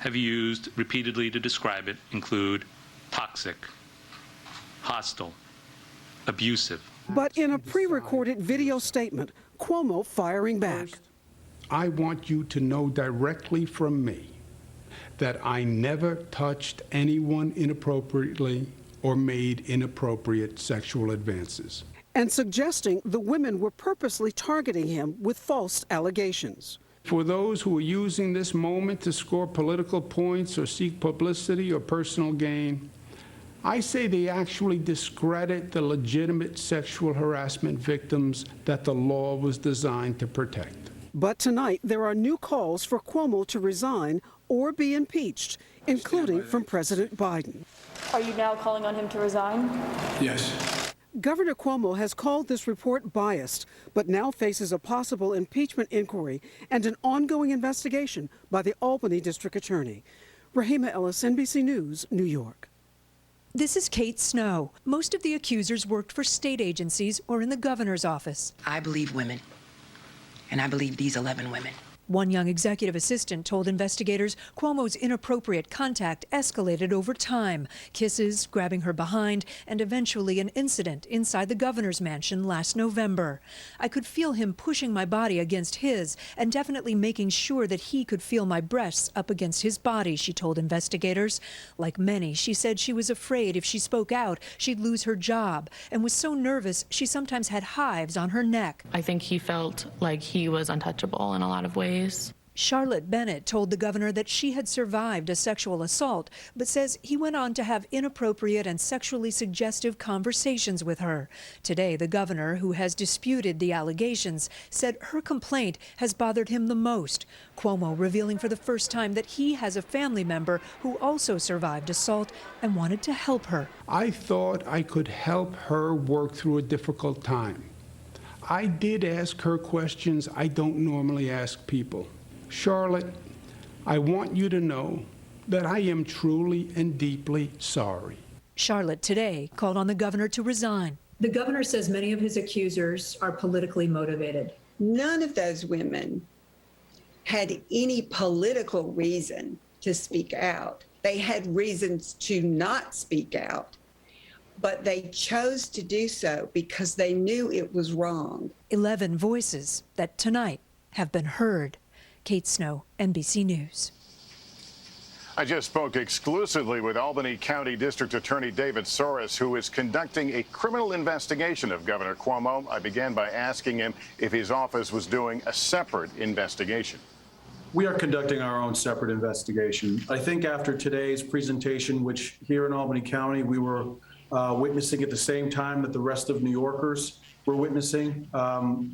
have used repeatedly to describe it include toxic, hostile, abusive. But in a pre-recorded video statement, Cuomo firing back. I want you to know directly from me that I never touched anyone inappropriately or made inappropriate sexual advances. And suggesting the women were purposely targeting him with false allegations. For those who are using this moment to score political points or seek publicity or personal gain, I say they actually discredit the legitimate sexual harassment victims that the law was designed to protect. But tonight, there are new calls for Cuomo to resign or be impeached, including from President Biden. Are you now calling on him to resign? Yes. Governor Cuomo has called this report biased, but now faces a possible impeachment inquiry and an ongoing investigation by the Albany District Attorney. Rahima Ellis, NBC News, New York. This is Kate Snow. Most of the accusers worked for state agencies or in the governor's office. I believe women, and I believe these 11 women. One young executive assistant told investigators Cuomo's inappropriate contact escalated over time. Kisses, grabbing her behind, and eventually an incident inside the governor's mansion last November. I could feel him pushing my body against his and definitely making sure that he could feel my breasts up against his body, she told investigators. Like many, she said she was afraid if she spoke out, she'd lose her job, and was so nervous she sometimes had hives on her neck. I think he felt like he was untouchable in a lot of ways. Charlotte Bennett told the governor that she had survived a sexual assault, but says he went on to have inappropriate and sexually suggestive conversations with her. Today, the governor, who has disputed the allegations, said her complaint has bothered him the most. Cuomo revealing for the first time that he has a family member who also survived assault and wanted to help her. I thought I could help her work through a difficult time. I did ask her questions I don't normally ask people. Charlotte, I want you to know that I am truly and deeply sorry. Charlotte today called on the governor to resign. The governor says many of his accusers are politically motivated. None of those women had any political reason to speak out. They had reasons to not speak out, but they chose to do so because they knew it was wrong. 11 voices that tonight have been heard. Kate Snow, NBC News. I just spoke exclusively with Albany County District Attorney David Soros, who is conducting a criminal investigation of Governor Cuomo. I began by asking him if his office was doing a separate investigation. We are conducting our own separate investigation. I think after today's presentation, which here in Albany County, we were witnessing at the same time that the rest of New Yorkers were witnessing,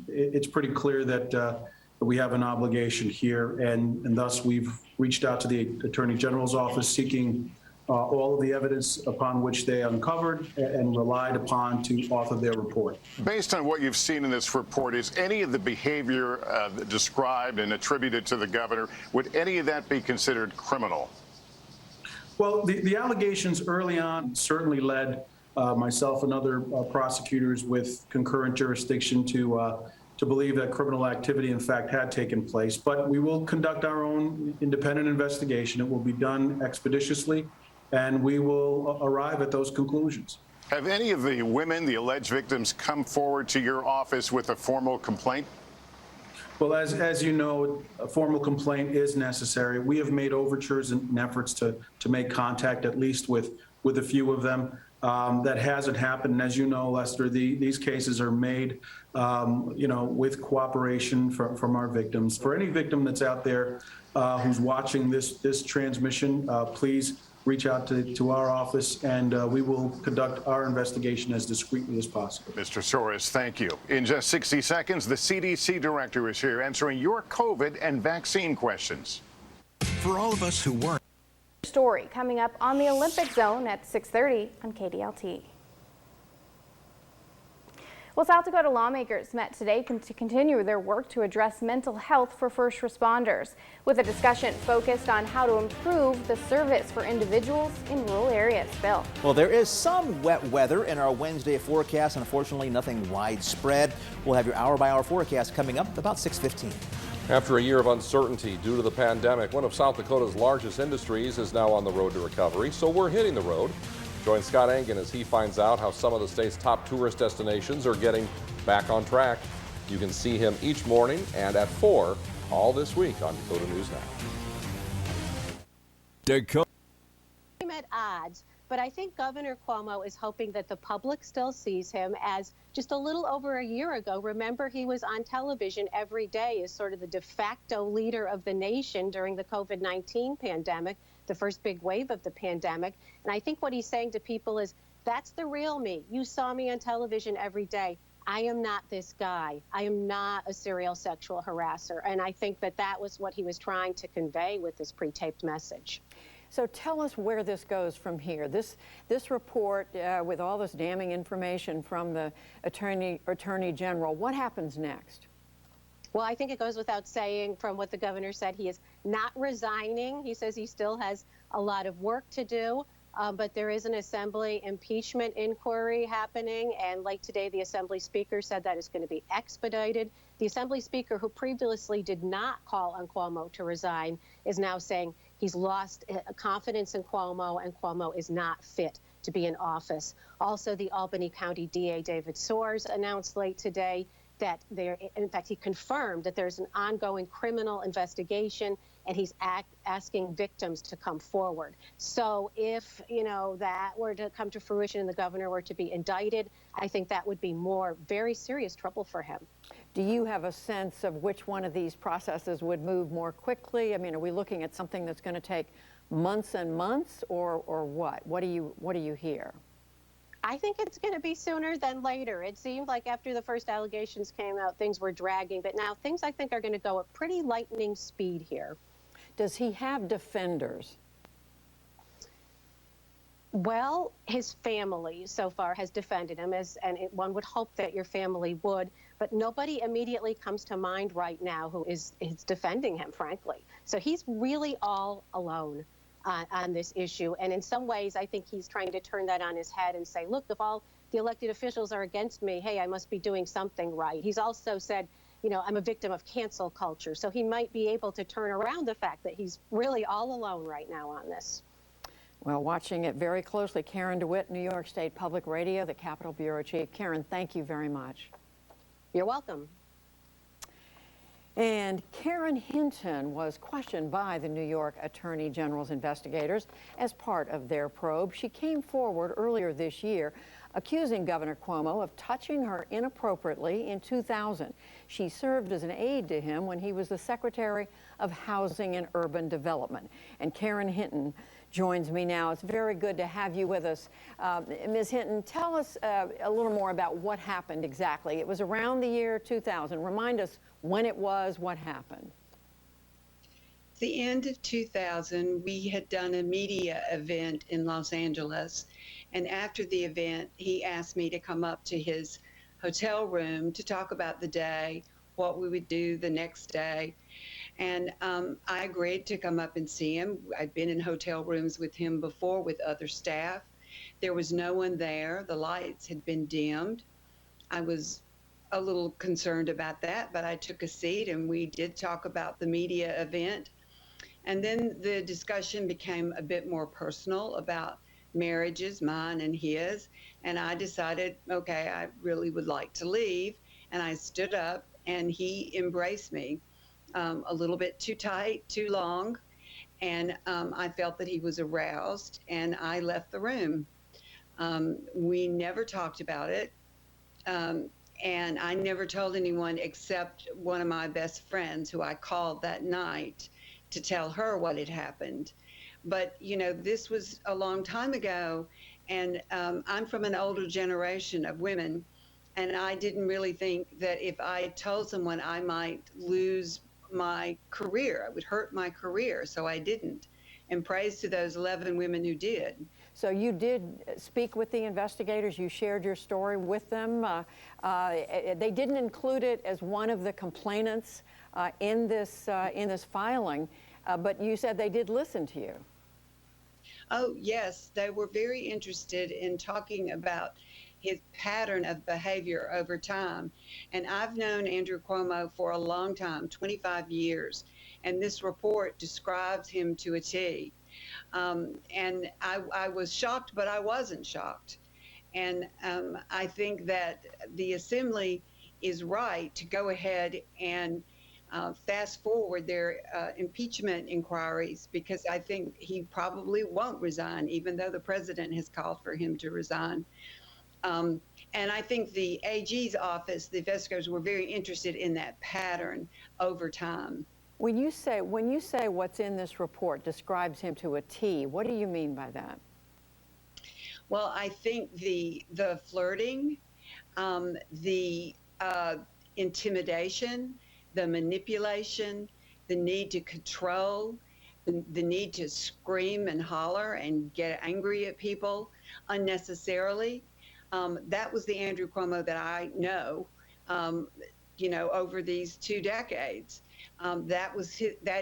it's pretty clear that we have an obligation here, and thus we've reached out to the Attorney General's office seeking all of the evidence upon which they uncovered and relied upon to author their report. Based on what you've seen in this report, is any of the behavior described and attributed to the governor, would any of that be considered criminal? Well, the allegations early on certainly led myself and other prosecutors with concurrent jurisdiction to believe that criminal activity, in fact, had taken place. But we will conduct our own independent investigation. It will be done expeditiously, and we will arrive at those conclusions. Have any of the women, the alleged victims, come forward to your office with a formal complaint? Well, as you know, a formal complaint is necessary. We have made overtures and efforts to make contact, at least with a few of them. That hasn't happened. And as you know, Lester, these cases are made, with cooperation from our victims. For any victim that's out there who's watching this transmission, please reach out to our office, and we will conduct our investigation as discreetly as possible. Mr. Soros, thank you. In just 60 seconds, the CDC director is here answering your COVID and vaccine questions. For all of us who weren't. Story coming up on the Olympic Zone at 6:30 on KDLT. Well, South Dakota lawmakers met today to continue their work to address mental health for first responders, with a discussion focused on how to improve the service for individuals in rural areas. Bill. Well, there is some wet weather in our Wednesday forecast. Unfortunately, nothing widespread. We'll have your hour-by-hour forecast coming up about 6:15. After a year of uncertainty due to the pandemic, one of South Dakota's largest industries is now on the road to recovery, so we're hitting the road. Join Scott Engen as he finds out how some of the state's top tourist destinations are getting back on track. You can see him each morning and at 4 all this week on Dakota News Now. Dakota. At odds, but I think Governor Cuomo is hoping that the public still sees him as just a little over a year ago. Remember, he was on television every day as sort of the de facto leader of the nation during the COVID-19 pandemic, the first big wave of the pandemic. And I think what he's saying to people is, that's the real me. You saw me on television every day. I am not this guy. I am not a serial sexual harasser. And I think that was what he was trying to convey with this pre-taped message. So tell us where this goes from here. This report with all this damning information from the Attorney General, what happens next? Well, I think it goes without saying from what the governor said, he is not resigning. He says he still has a lot of work to do, but there is an Assembly impeachment inquiry happening, and like today, the Assembly Speaker said that is going to be expedited. The Assembly Speaker, who previously did not call on Cuomo to resign, is now saying he's lost confidence in Cuomo, and Cuomo is not fit to be in office. Also, the Albany County DA, David Soers, announced late today that in fact, he confirmed that there's an ongoing criminal investigation, and he's asking victims to come forward. So if, that were to come to fruition and the governor were to be indicted, I think that would be very serious trouble for him. Do you have a sense of which one of these processes would move more quickly? I mean, are we looking at something that's going to take months and months, or what? What do you hear? I think it's going to be sooner than later. It seemed like after the first allegations came out, things were dragging, but now things I think are going to go at pretty lightning speed here. Does he have defenders? Well, his family so far has defended him, one would hope that your family would, but nobody immediately comes to mind right now who is defending him, frankly. So he's really all alone on this issue. And in some ways, I think he's trying to turn that on his head and say, look, if all the elected officials are against me, hey, I must be doing something right. He's also said, you know, I'm a victim of cancel culture. So he might be able to turn around the fact that he's really all alone right now on this. Well, watching it very closely, Karen DeWitt, New York State Public Radio, the Capitol Bureau Chief. Karen, thank you very much. You're welcome. And Karen Hinton was questioned by the New York Attorney General's investigators as part of their probe. She came forward earlier this year accusing Governor Cuomo of touching her inappropriately in 2000. She served as an aide to him when he was the Secretary of Housing and Urban Development. And Karen Hinton joins me now. It's very good to have you with us. Ms. Hinton, tell us a little more about what happened exactly. It was around the year 2000. Remind us when it was, what happened. At the end of 2000, we had done a media event in Los Angeles. And after the event, he asked me to come up to his hotel room to talk about the day, what we would do the next day. And I agreed to come up and see him. I'd been in hotel rooms with him before with other staff. There was no one there. The lights had been dimmed. I was a little concerned about that, but I took a seat and we did talk about the media event. And then the discussion became a bit more personal about marriages, mine and his. And I decided, okay, I really would like to leave. And I stood up and he embraced me. A little bit too tight, too long, and I felt that he was aroused, and I left the room. We never talked about it, and I never told anyone except one of my best friends who I called that night to tell her what had happened. But, you know, this was a long time ago, and I'm from an older generation of women, and I didn't really think that if I told someone I might lose my career, I would hurt my career, so I didn't. And praise to those 11 women who did. So you did speak with the investigators, you shared your story with them. They didn't include it as one of the complainants in this filing, but you said they did listen to you. Oh, yes, they were very interested in talking about his pattern of behavior over time. And I've known Andrew Cuomo for a long time, 25 years, and this report describes him to a T. And I was shocked, but I wasn't shocked. And I think that the Assembly is right to go ahead and fast forward their impeachment inquiries, because I think he probably won't resign, even though the president has called for him to resign. And I think the AG's office, the investigators, were very interested in that pattern over time. When you say what's in this report describes him to a T, what do you mean by that? Well, I think the flirting, the intimidation, the manipulation, the need to control, the need to scream and holler and get angry at people unnecessarily. That was the Andrew Cuomo that I know, you know, over these 2 decades. That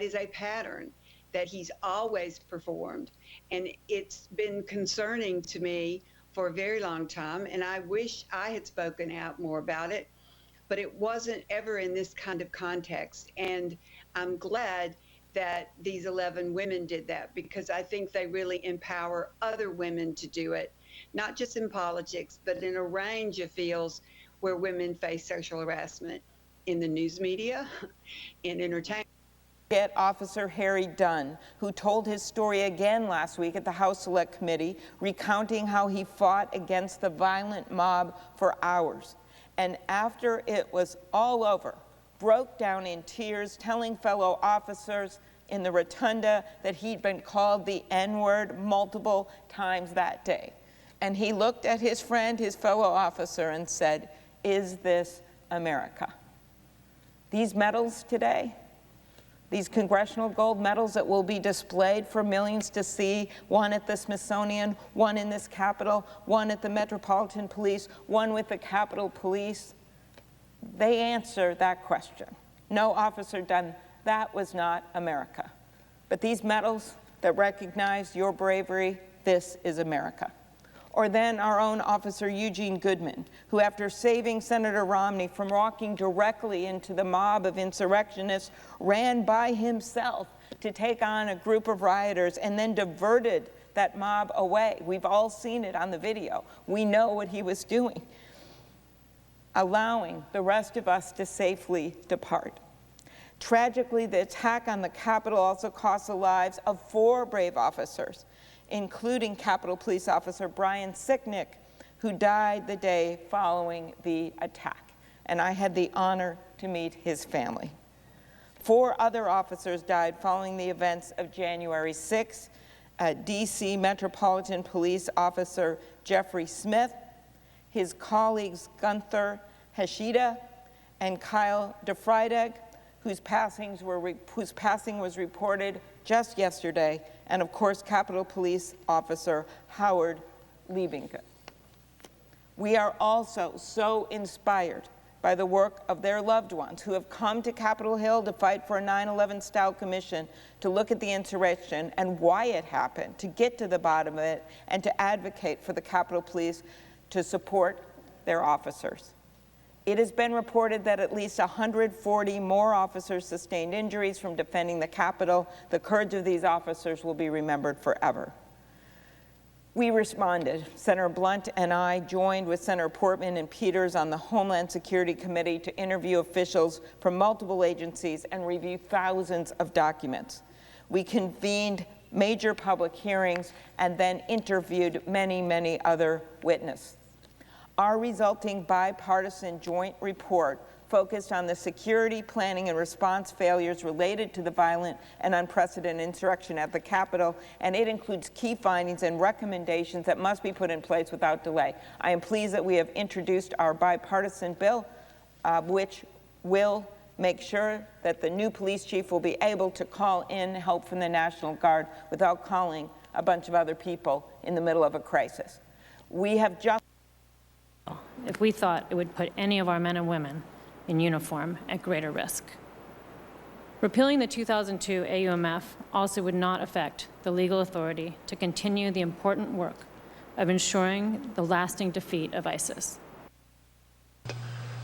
is a pattern that he's always performed. And it's been concerning to me for a very long time. And I wish I had spoken out more about it, but it wasn't ever in this kind of context. And I'm glad that these 11 women did that, because I think they really empower other women to do it, not just in politics, but in a range of fields where women face sexual harassment, in the news media, in entertainment. Get Officer Harry Dunn, who told his story again last week at the House Select Committee, recounting how he fought against the violent mob for hours. And after it was all over, broke down in tears, telling fellow officers in the rotunda that he'd been called the N-word multiple times that day. And he looked at his friend, his fellow officer, and said, "Is this America?" These medals today, these congressional gold medals that will be displayed for millions to see, one at the Smithsonian, one in this Capitol, one at the Metropolitan Police, one with the Capitol Police, they answer that question. No, Officer Dunn, that was not America. But these medals that recognize your bravery, this is America. Or then our own Officer Eugene Goodman, who after saving Senator Romney from walking directly into the mob of insurrectionists, ran by himself to take on a group of rioters and then diverted that mob away. We've all seen it on the video. We know what he was doing, allowing the rest of us to safely depart. Tragically, the attack on the Capitol also cost the lives of 4 brave officers, including Capitol Police Officer Brian Sicknick, who died the day following the attack. And I had the honor to meet his family. 4 other officers died following the events of January 6th. D.C. Metropolitan Police Officer Jeffrey Smith, his colleagues Gunther Hashida and Kyle DeFreitag, whose passing was reported just yesterday, and of course, Capitol Police Officer Howard Liebingen. We are also so inspired by the work of their loved ones who have come to Capitol Hill to fight for a 9/11-style commission to look at the insurrection and why it happened, to get to the bottom of it, and to advocate for the Capitol Police to support their officers. It has been reported that at least 140 more officers sustained injuries from defending the Capitol. The courage of these officers will be remembered forever. We responded. Senator Blunt and I joined with Senator Portman and Peters on the Homeland Security Committee to interview officials from multiple agencies and review thousands of documents. We convened major public hearings and then interviewed many, many other witnesses. Our resulting bipartisan joint report focused on the security, planning, and response failures related to the violent and unprecedented insurrection at the Capitol, and it includes key findings and recommendations that must be put in place without delay. I am pleased that we have introduced our bipartisan bill, which will make sure that the new police chief will be able to call in help from the National Guard without calling a bunch of other people in the middle of a crisis. We have just if we thought it would put any of our men and women in uniform at greater risk. Repealing the 2002 AUMF also would not affect the legal authority to continue the important work of ensuring the lasting defeat of ISIS.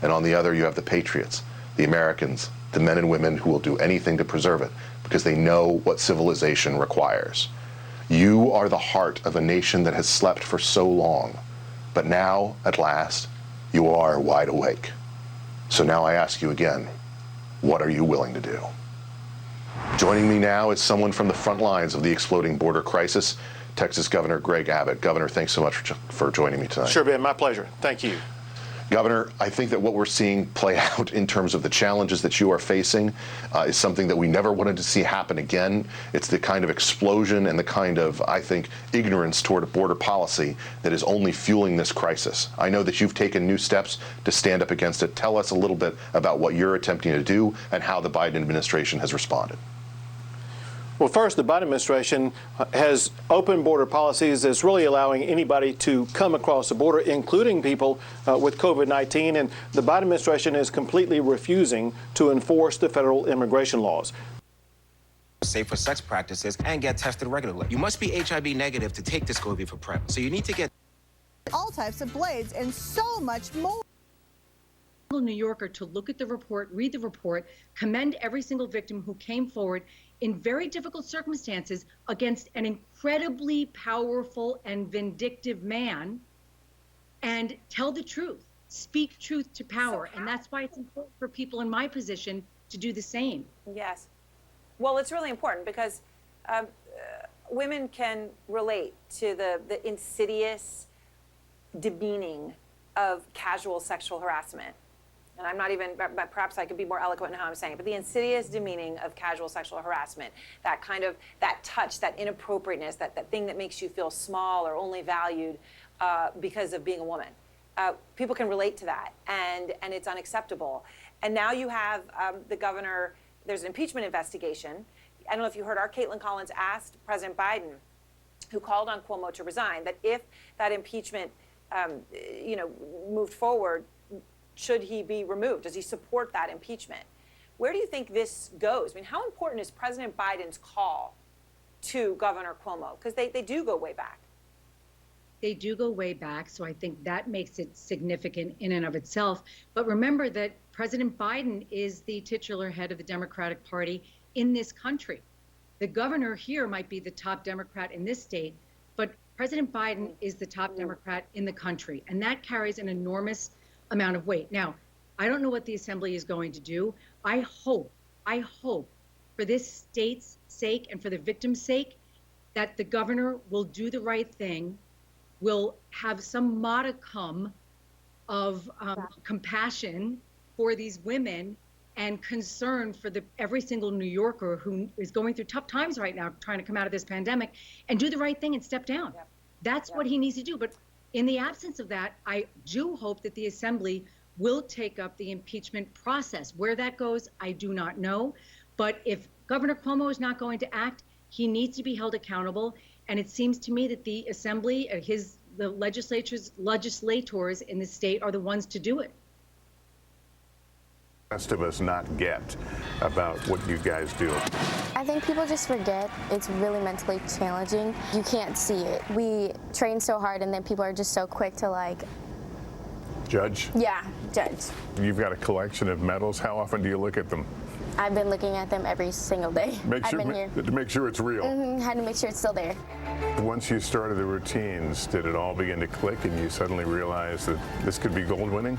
And on the other, you have the patriots, the Americans, the men and women who will do anything to preserve it because they know what civilization requires. You are the heart of a nation that has slept for so long. But now, at last, you are wide awake. So now I ask you again, what are you willing to do? Joining me now is someone from the front lines of the exploding border crisis, Texas Governor Greg Abbott. Governor, thanks so much for joining me tonight. Sure, Ben, my pleasure. Thank you. Governor, I think that what we're seeing play out in terms of the challenges that you are facing is something that we never wanted to see happen again. It's the kind of explosion and the kind of, I think, ignorance toward a border policy that is only fueling this crisis. I know that you've taken new steps to stand up against it. Tell us a little bit about what you're attempting to do and how the Biden administration has responded. Well, first, the Biden administration has open border policies that's really allowing anybody to come across the border, including people with COVID-19. And the Biden administration is completely refusing to enforce the federal immigration laws. Safer sex practices and get tested regularly. You must be HIV negative to take this COVID for PrEP. So you need to get all types of blades and so much more. New Yorker to look at the report, read the report, commend every single victim who came forward in very difficult circumstances against an incredibly powerful and vindictive man, and tell the truth, speak truth to power. And that's why it's important for people in my position to do the same. Yes. Well, it's really important because women can relate to the insidious demeaning of casual sexual harassment. And I'm not even, but perhaps I could be more eloquent in how I'm saying it, but the insidious demeaning of casual sexual harassment, that kind of, that touch, that inappropriateness, that thing that makes you feel small or only valued because of being a woman. People can relate to that, and it's unacceptable. And now you have the governor, there's an impeachment investigation. I don't know if you heard, our Caitlin Collins asked President Biden, who called on Cuomo to resign, that if that impeachment moved forward, should he be removed? Does he support that impeachment? Where do you think this goes? I mean, how important is President Biden's call to Governor Cuomo? Because they do go way back. they do go way back. So I think that makes it significant in and of itself. But remember that President Biden is the titular head of the Democratic Party in this country. The governor here might be the top Democrat in this state, but President Biden is the top Democrat in the country. And that carries an enormous amount of weight. Now, I don't know what the assembly is going to do. I hope for this state's sake and for the victims' sake that the governor will do the right thing, will have some modicum of compassion for these women and concern for every single New Yorker who is going through tough times right now, trying to come out of this pandemic, and do the right thing and step down. That's what he needs to do. But in the absence of that, I do hope that the assembly will take up the impeachment process. Where that goes, I do not know. But if Governor Cuomo is not going to act, he needs to be held accountable. And it seems to me that the assembly, the legislators in the state are the ones to do it. Rest of us not get about what you guys do? I think people just forget it's really mentally challenging. You can't see it. We train so hard and then people are just so quick to like... Judge? Yeah, judge. You've got a collection of medals. How often do you look at them? I've been looking at them every single day. I've been here. To make sure it's real. Had to make sure it's still there. Once you started the routines, did it all begin to click and you suddenly realized that this could be gold winning?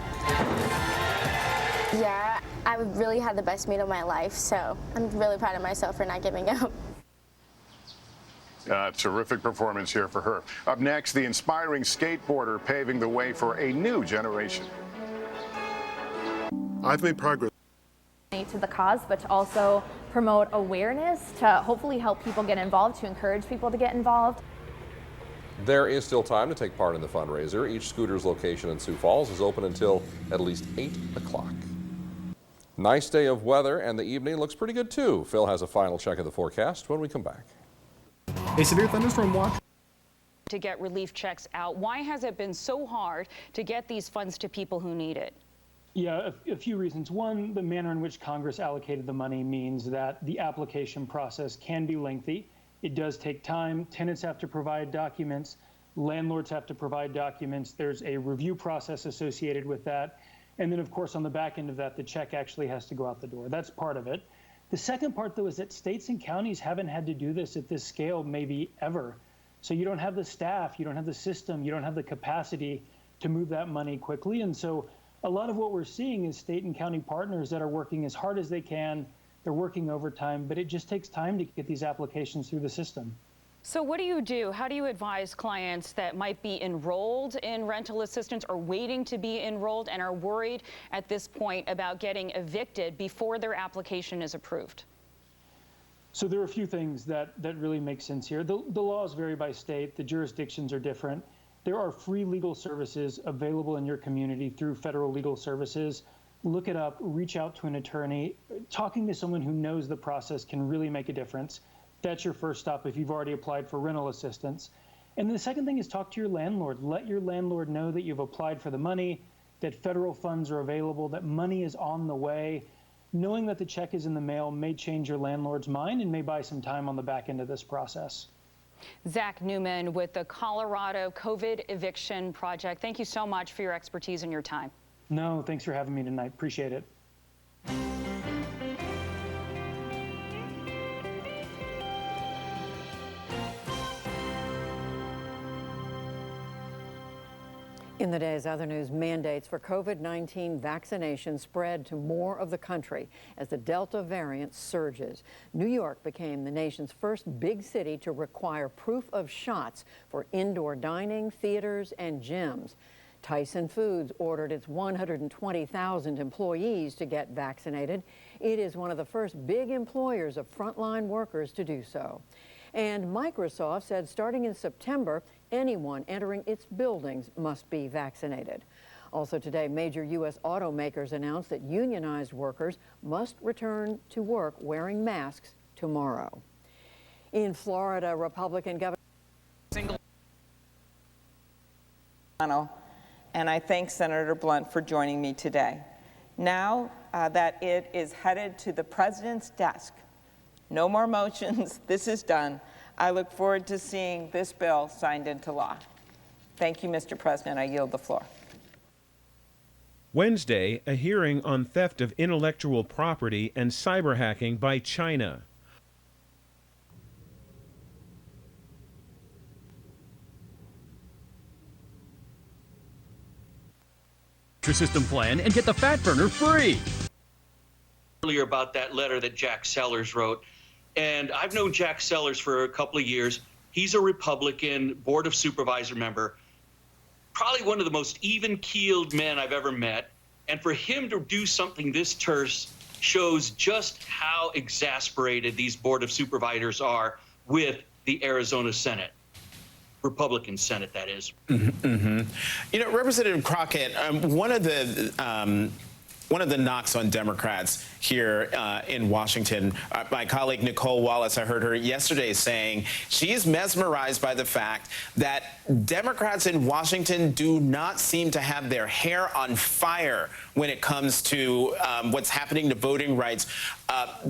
Yeah, I really had the best meet of my life, so I'm really proud of myself for not giving up. Terrific performance here for her. Up next, the inspiring skateboarder paving the way for a new generation. I've made progress to the cause, but to also promote awareness, to hopefully help people get involved, to encourage people to get involved. There is still time to take part in the fundraiser. Each scooter's location in Sioux Falls is open until at least 8 o'clock. Nice day of weather, and the evening looks pretty good too. Phil has a final check of the forecast when we come back. A severe thunderstorm watch to get relief checks out. Why has it been so hard to get these funds to people who need it? Yeah, a few reasons. One, the manner in which Congress allocated the money means that the application process can be lengthy. It does take time. Tenants have to provide documents. Landlords have to provide documents. There's a review process associated with that. And then, of course, on the back end of that, the check actually has to go out the door. That's part of it. The second part, though, is that states and counties haven't had to do this at this scale maybe ever. So you don't have the staff, you don't have the system, you don't have the capacity to move that money quickly. And so a lot of what we're seeing is state and county partners that are working as hard as they can. They're working overtime, but it just takes time to get these applications through the system. So what do you do? How do you advise clients that might be enrolled in rental assistance or waiting to be enrolled and are worried at this point about getting evicted before their application is approved? So there are a few things that really make sense here. The laws vary by state. The jurisdictions are different. There are free legal services available in your community through federal legal services. Look it up, reach out to an attorney. Talking to someone who knows the process can really make a difference. That's your first stop if you've already applied for rental assistance. And the second thing is talk to your landlord. Let your landlord know that you've applied for the money, that federal funds are available, that money is on the way. Knowing that the check is in the mail may change your landlord's mind and may buy some time on the back end of this process. Zach Newman with the Colorado COVID Eviction Project. Thank you so much for your expertise and your time. No, thanks for having me tonight. Appreciate it. In the day's other news, mandates for COVID-19 vaccination spread to more of the country as the Delta variant surges. New York became the nation's first big city to require proof of shots for indoor dining, theaters, and gyms. Tyson Foods ordered its 120,000 employees to get vaccinated. It is one of the first big employers of frontline workers to do so. And Microsoft said starting in September, anyone entering its buildings must be vaccinated. Also today, major U.S. automakers announced that unionized workers must return to work wearing masks tomorrow. In Florida, Republican Governor and I thank Senator Blunt for joining me today. Now that it is headed to the president's desk, no more motions, this is done. I look forward to seeing this bill signed into law. Thank you, Mr. President. I yield the floor. Wednesday, a hearing on theft of intellectual property and cyber hacking by China. System plan and get the fat burner free. Earlier about that letter that Jack Sellers wrote, and I've known Jack Sellers for a couple of years. He's a Republican Board of Supervisor member, probably one of the most even-keeled men I've ever met, and for him to do something this terse shows just how exasperated these Board of Supervisors are with the Arizona Senate. Republican Senate, that is. You know, Representative Crockett, one of the knocks on Democrats here in Washington, my colleague Nicole Wallace, I heard her yesterday saying she's mesmerized by the fact that Democrats in Washington do not seem to have their hair on fire when it comes to what's happening to voting rights,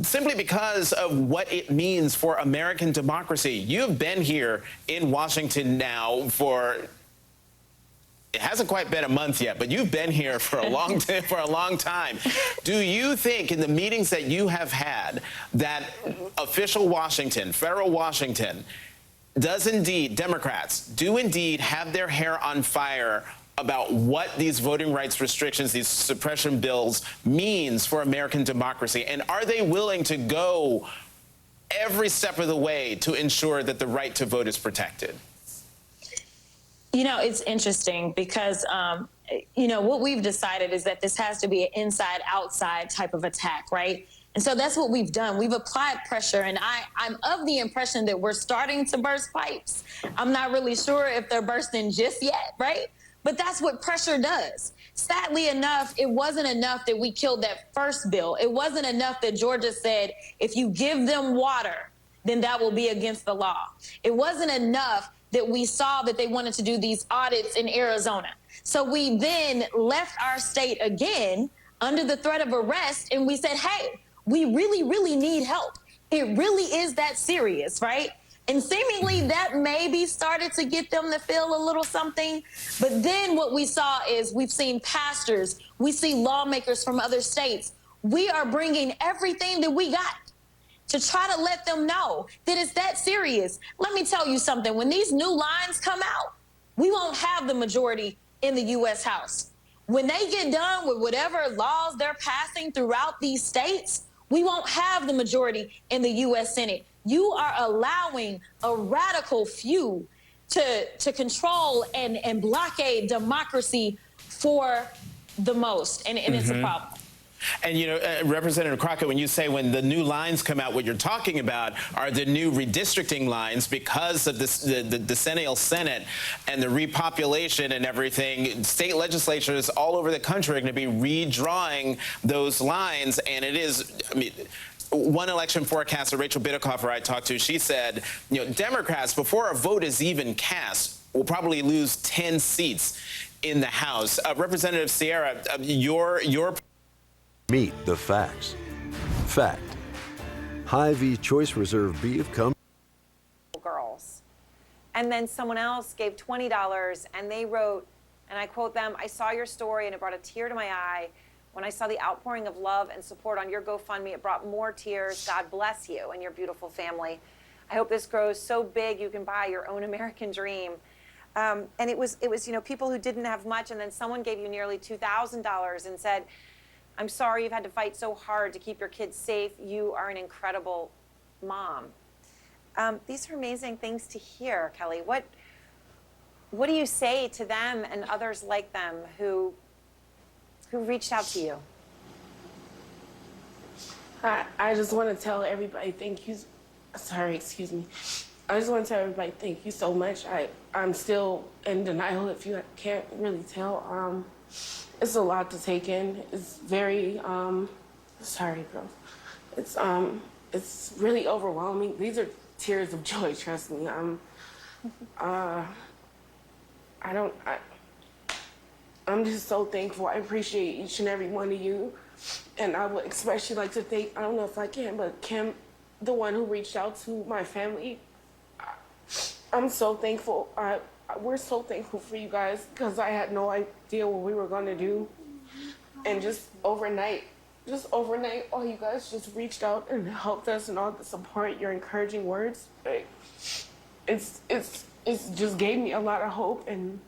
simply because of what it means for American democracy. You've been here in Washington now for... It hasn't quite been a month yet, but you've been here for a long time. Do you think in the meetings that you have had that official Washington, federal Washington, Democrats do indeed have their hair on fire about what these voting rights restrictions, these suppression bills means for American democracy? And are they willing to go every step of the way to ensure that the right to vote is protected? You know, it's interesting because, you know, what we've decided is that this has to be an inside-outside type of attack, right? And so that's what we've done. We've applied pressure, and I'm of the impression that we're starting to burst pipes. I'm not really sure if they're bursting just yet, right? But that's what pressure does. Sadly enough, it wasn't enough that we killed that first bill. It wasn't enough that Georgia said, if you give them water, then that will be against the law. It wasn't enough that we saw that they wanted to do these audits in Arizona. So we then left our state again under the threat of arrest, and we said, hey, we really, really need help. It really is that serious, right? And seemingly that maybe started to get them to feel a little something. But then what we saw is we've seen pastors, we see lawmakers from other states. We are bringing everything that we got to try to let them know that it's that serious. Let me tell you something. When these new lines come out, we won't have the majority in the U.S. House. When they get done with whatever laws they're passing throughout these states, we won't have the majority in the U.S. Senate. You are allowing a radical few to control and blockade democracy for the most, and it's a problem. And, you know, Representative Crockett, when you say when the new lines come out, what you're talking about are the new redistricting lines because of this, the decennial Senate and the repopulation and everything. State legislatures all over the country are going to be redrawing those lines. And it is, I mean, one election forecaster, Rachel Bitecofer, I talked to, she said, you know, Democrats, before a vote is even cast, will probably lose 10 seats in the House. Representative Sierra, your Meet the facts. Fact: Hy-Vee Choice Reserve beef comes. Girls. And then someone else gave $20 and they wrote, and I quote them, "I saw your story and it brought a tear to my eye. When I saw the outpouring of love and support on your GoFundMe, it brought more tears. God bless you and your beautiful family. I hope this grows so big you can buy your own American dream." And it was, you know, people who didn't have much, and then someone gave you nearly $2,000 and said, "I'm sorry you've had to fight so hard to keep your kids safe. You are an incredible mom." These are amazing things to hear, Kelly. What do you say to them and others like them who reached out to you? I just want to tell everybody thank you. Sorry, excuse me. I just want to tell everybody thank you so much. I'm still in denial if you can't really tell. It's a lot to take in. It's very, sorry, girl. It's really overwhelming. These are tears of joy, trust me. I'm just so thankful. I appreciate each and every one of you. And I would especially like to thank, I don't know if I can, but Kim, the one who reached out to my family. I'm so thankful. we're so thankful for you guys because I had no idea what we were going to do. And just overnight, all you guys just reached out and helped us, and all the support, your encouraging words. Like, it's just gave me a lot of hope, and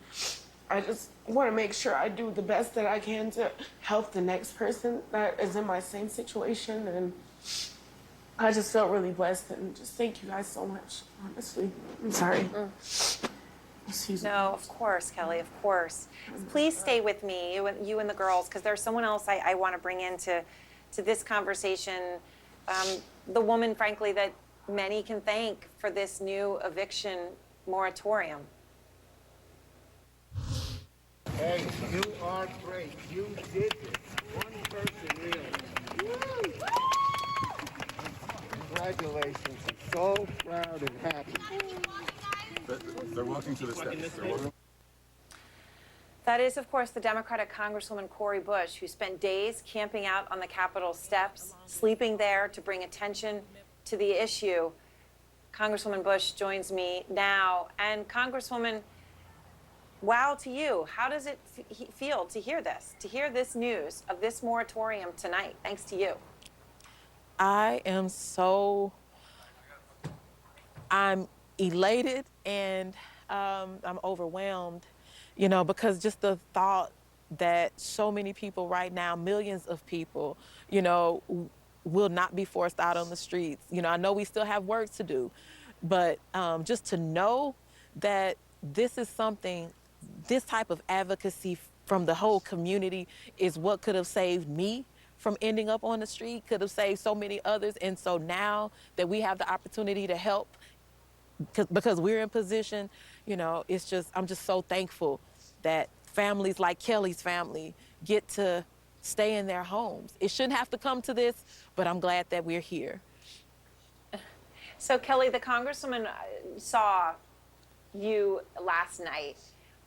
I just want to make sure I do the best that I can to help the next person that is in my same situation. And I just felt really blessed, and just thank you guys so much, honestly. I'm sorry. Excuse me. No, of course, Kelly, of course. Please stay with me, you and the girls, because there's someone else I want to bring into this conversation. The woman, frankly, that many can thank for this new eviction moratorium. Hey, you are great. You did it. One person, really. Woo! Congratulations. I'm so proud and happy. They're walking to the steps. That is, of course, the Democratic Congresswoman Cori Bush, who spent days camping out on the Capitol steps, sleeping there to bring attention to the issue. Congresswoman Bush joins me now. And Congresswoman, wow to you. How does it feel to hear this news of this moratorium tonight, thanks to you? I'm elated and I'm overwhelmed, you know, because just the thought that so many people right now, millions of people, you know, will not be forced out on the streets. You know, I know we still have work to do, but just to know that this is something, this type of advocacy from the whole community is what could have saved me from ending up on the street, could have saved so many others. And so now that we have the opportunity to help, because we're in position, you know, it's just, I'm just so thankful that families like Kelly's family get to stay in their homes. It shouldn't have to come to this, but I'm glad that we're here. So Kelly, the Congresswoman saw you last night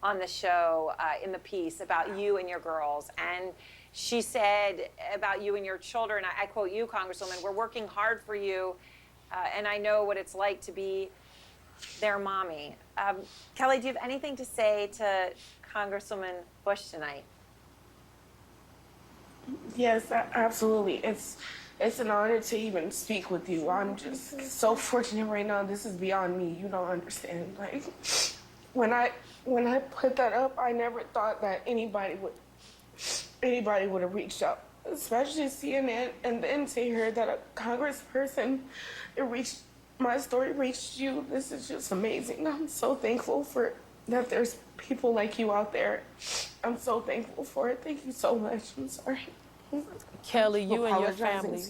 on the show in the piece about you and your girls, and she said about you and your children, I quote you, Congresswoman, we're working hard for you, and I know what it's like to be their mommy. Kelly, do you have anything to say to Congresswoman Bush tonight? Yes, absolutely. It's an honor to even speak with you. I'm just so fortunate right now. This is beyond me. You don't understand. Like, when I put that up, I never thought that anybody would have reached out, especially CNN, and then to hear that a congressperson, my story reached you. This is just amazing. I'm so thankful for that there's people like you out there. I'm so thankful for it. Thank you so much. I'm sorry. Kelly, you and your family,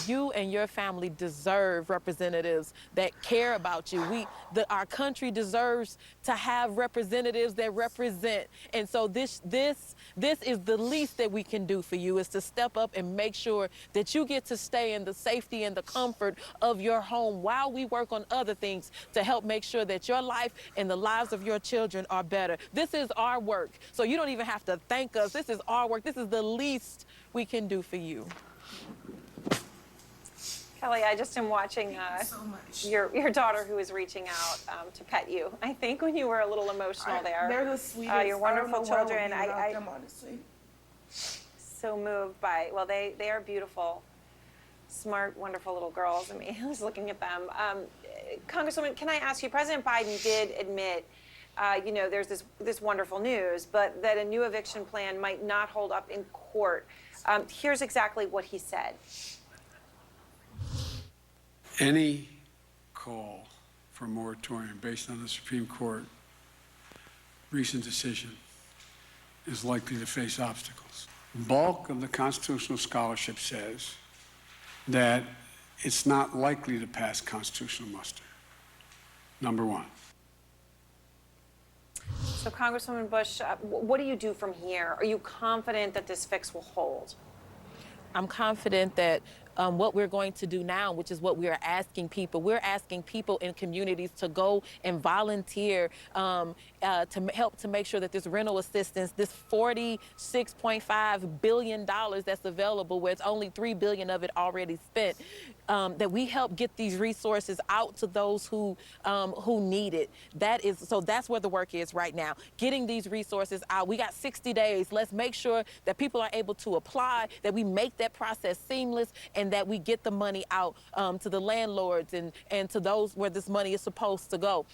you and your family deserve representatives that care about you. Our country deserves to have representatives that represent. And so this is the least that we can do for you, is to step up and make sure that you get to stay in the safety and the comfort of your home while we work on other things to help make sure that your life and the lives of your children are better. This is our work. So you don't even have to thank us. This is our work. This is the least we can do for you. Kelly, I just am watching your daughter who is reaching out to pet you. I think when you were a little emotional there. They're the sweetest. Your wonderful children. I'm honestly so moved by, well, they are beautiful, smart, wonderful little girls. I mean, I was looking at them. Congresswoman, can I ask you, President Biden did admit, you know, there's this wonderful news, but that a new eviction plan might not hold up in court. Here's exactly what he said. Any call for a moratorium based on the Supreme Court recent decision is likely to face obstacles. The bulk of the constitutional scholarship says that it's not likely to pass constitutional muster, number one. So, Congresswoman Bush, what do you do from here? Are you confident that this fix will hold? I'm confident that what we're going to do now, which is what we're asking people in communities to go and volunteer to help to make sure that this rental assistance, this $46.5 billion that's available, where it's only $3 billion of it already spent, that we help get these resources out to those who need it. That's where the work is right now, getting these resources out. We got 60 days. Let's make sure that people are able to apply, that we make that process seamless, and that we get the money out to the landlords and to those where this money is supposed to go.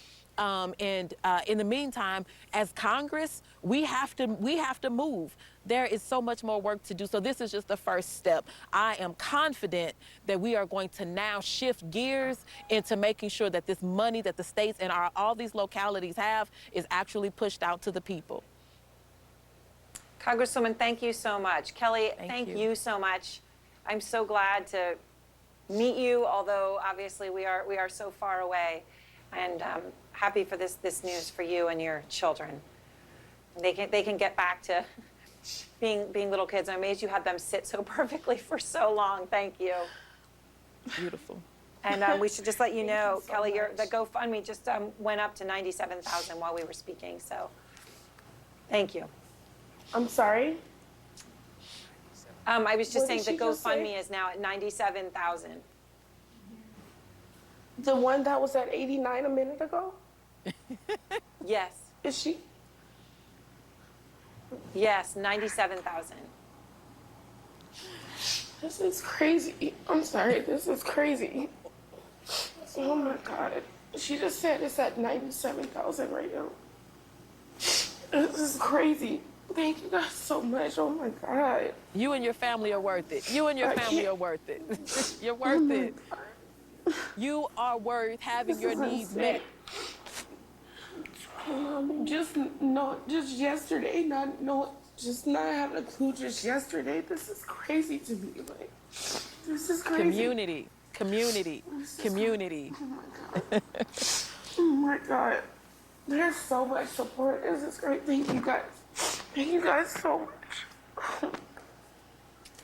In the meantime, as Congress, we have to move. There is so much more work to do. So this is just the first step. I am confident that we are going to now shift gears into making sure that this money that the states and all these localities have is actually pushed out to the people. Congresswoman, thank you so much. Kelly, thank you so much. I'm so glad to meet you, although obviously we are so far away, and happy for this news for you and your children. They can get back to being little kids. I'm amazed you had them sit so perfectly for so long. Thank you. Beautiful. And we should just let you know, Kelly, the GoFundMe just went up to $97,000 while we were speaking. So, thank you. I'm sorry. I was just What saying did the she just say? GoFundMe is now at $97,000. The one that was at 89 a minute ago? Yes. Is she? Yes, $97,000. This is crazy. I'm sorry. This is crazy. Oh my God. She just said it's at 97,000 right now. This is crazy. Thank you guys so much. Oh my God. You and your family are worth it. You and your family are worth it. You're worth it. You are worth having your needs met. Just yesterday, just not having a clue just yesterday. This is crazy to me. Like, this is crazy. Community. Oh my God. Oh my God. There's so much support. This is great. Thank you guys. Thank you guys so much.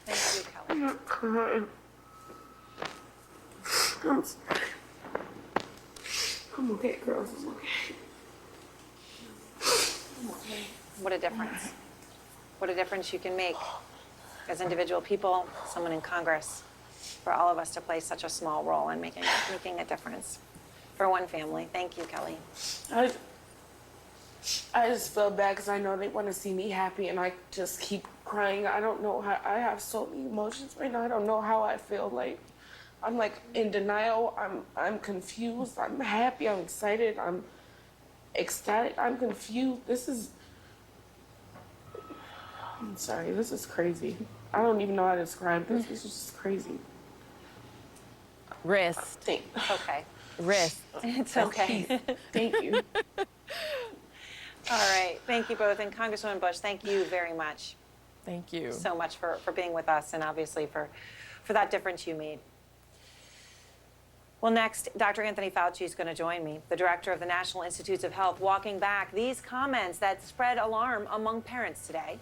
Thank you, Kelly. Oh my God. I'm sorry. I'm okay, girls. I'm okay. I'm okay. What a difference. What a difference you can make as individual people, someone in Congress, for all of us to play such a small role in making a difference for one family. Thank you, Kelly. I just feel bad because I know they want to see me happy, and I just keep crying. I don't know how. I have so many emotions right now. I don't know how I feel. Like, I'm like in denial. I'm confused. I'm happy. I'm excited. I'm ecstatic. I'm confused. I'm sorry. This is crazy. I don't even know how to describe this. This is just crazy. Rest. Okay. Rest. It's okay. Thank you. All right. Thank you both. And Congresswoman Bush, thank you very much. Thank you so much for being with us, and obviously for that difference you made. Well, next, Dr. Anthony Fauci is going to join me, the director of the National Institutes of Health, walking back these comments that spread alarm among parents today.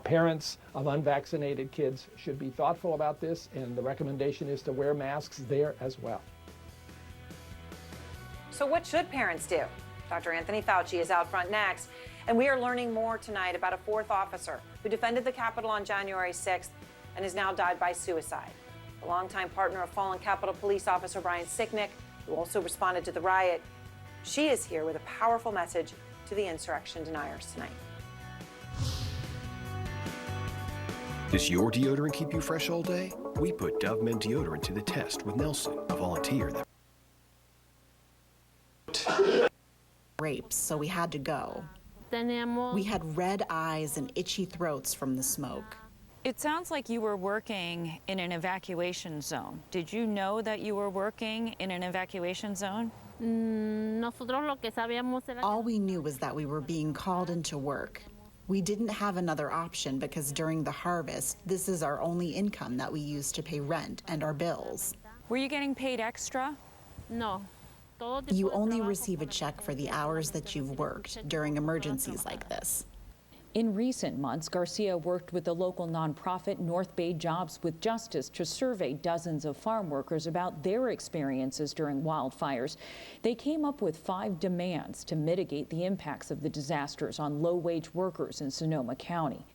Parents of unvaccinated kids should be thoughtful about this, and the recommendation is to wear masks there as well. So what should parents do? Dr. Anthony Fauci is out front next, and we are learning more tonight about a fourth officer who defended the Capitol on January 6th and has now died by suicide. A longtime partner of fallen Capitol Police Officer Brian Sicknick, who also responded to the riot. She is here with a powerful message to the insurrection deniers tonight. Does your deodorant keep you fresh all day? We put Dove Men deodorant to the test with Nelson, a volunteer that rapes, so we had to go. We had red eyes and itchy throats from the smoke. It sounds like you were working in an evacuation zone. Did you know that you were working in an evacuation zone? All we knew was that we were being called into work. We didn't have another option because during the harvest, this is our only income that we use to pay rent and our bills. Were you getting paid extra? No. You only receive a check for the hours that you've worked during emergencies like this. In recent months, Garcia worked with the local nonprofit North Bay Jobs with Justice to survey dozens of farm workers about their experiences during wildfires. They came up with 5 demands to mitigate the impacts of the disasters on low-wage workers in Sonoma County.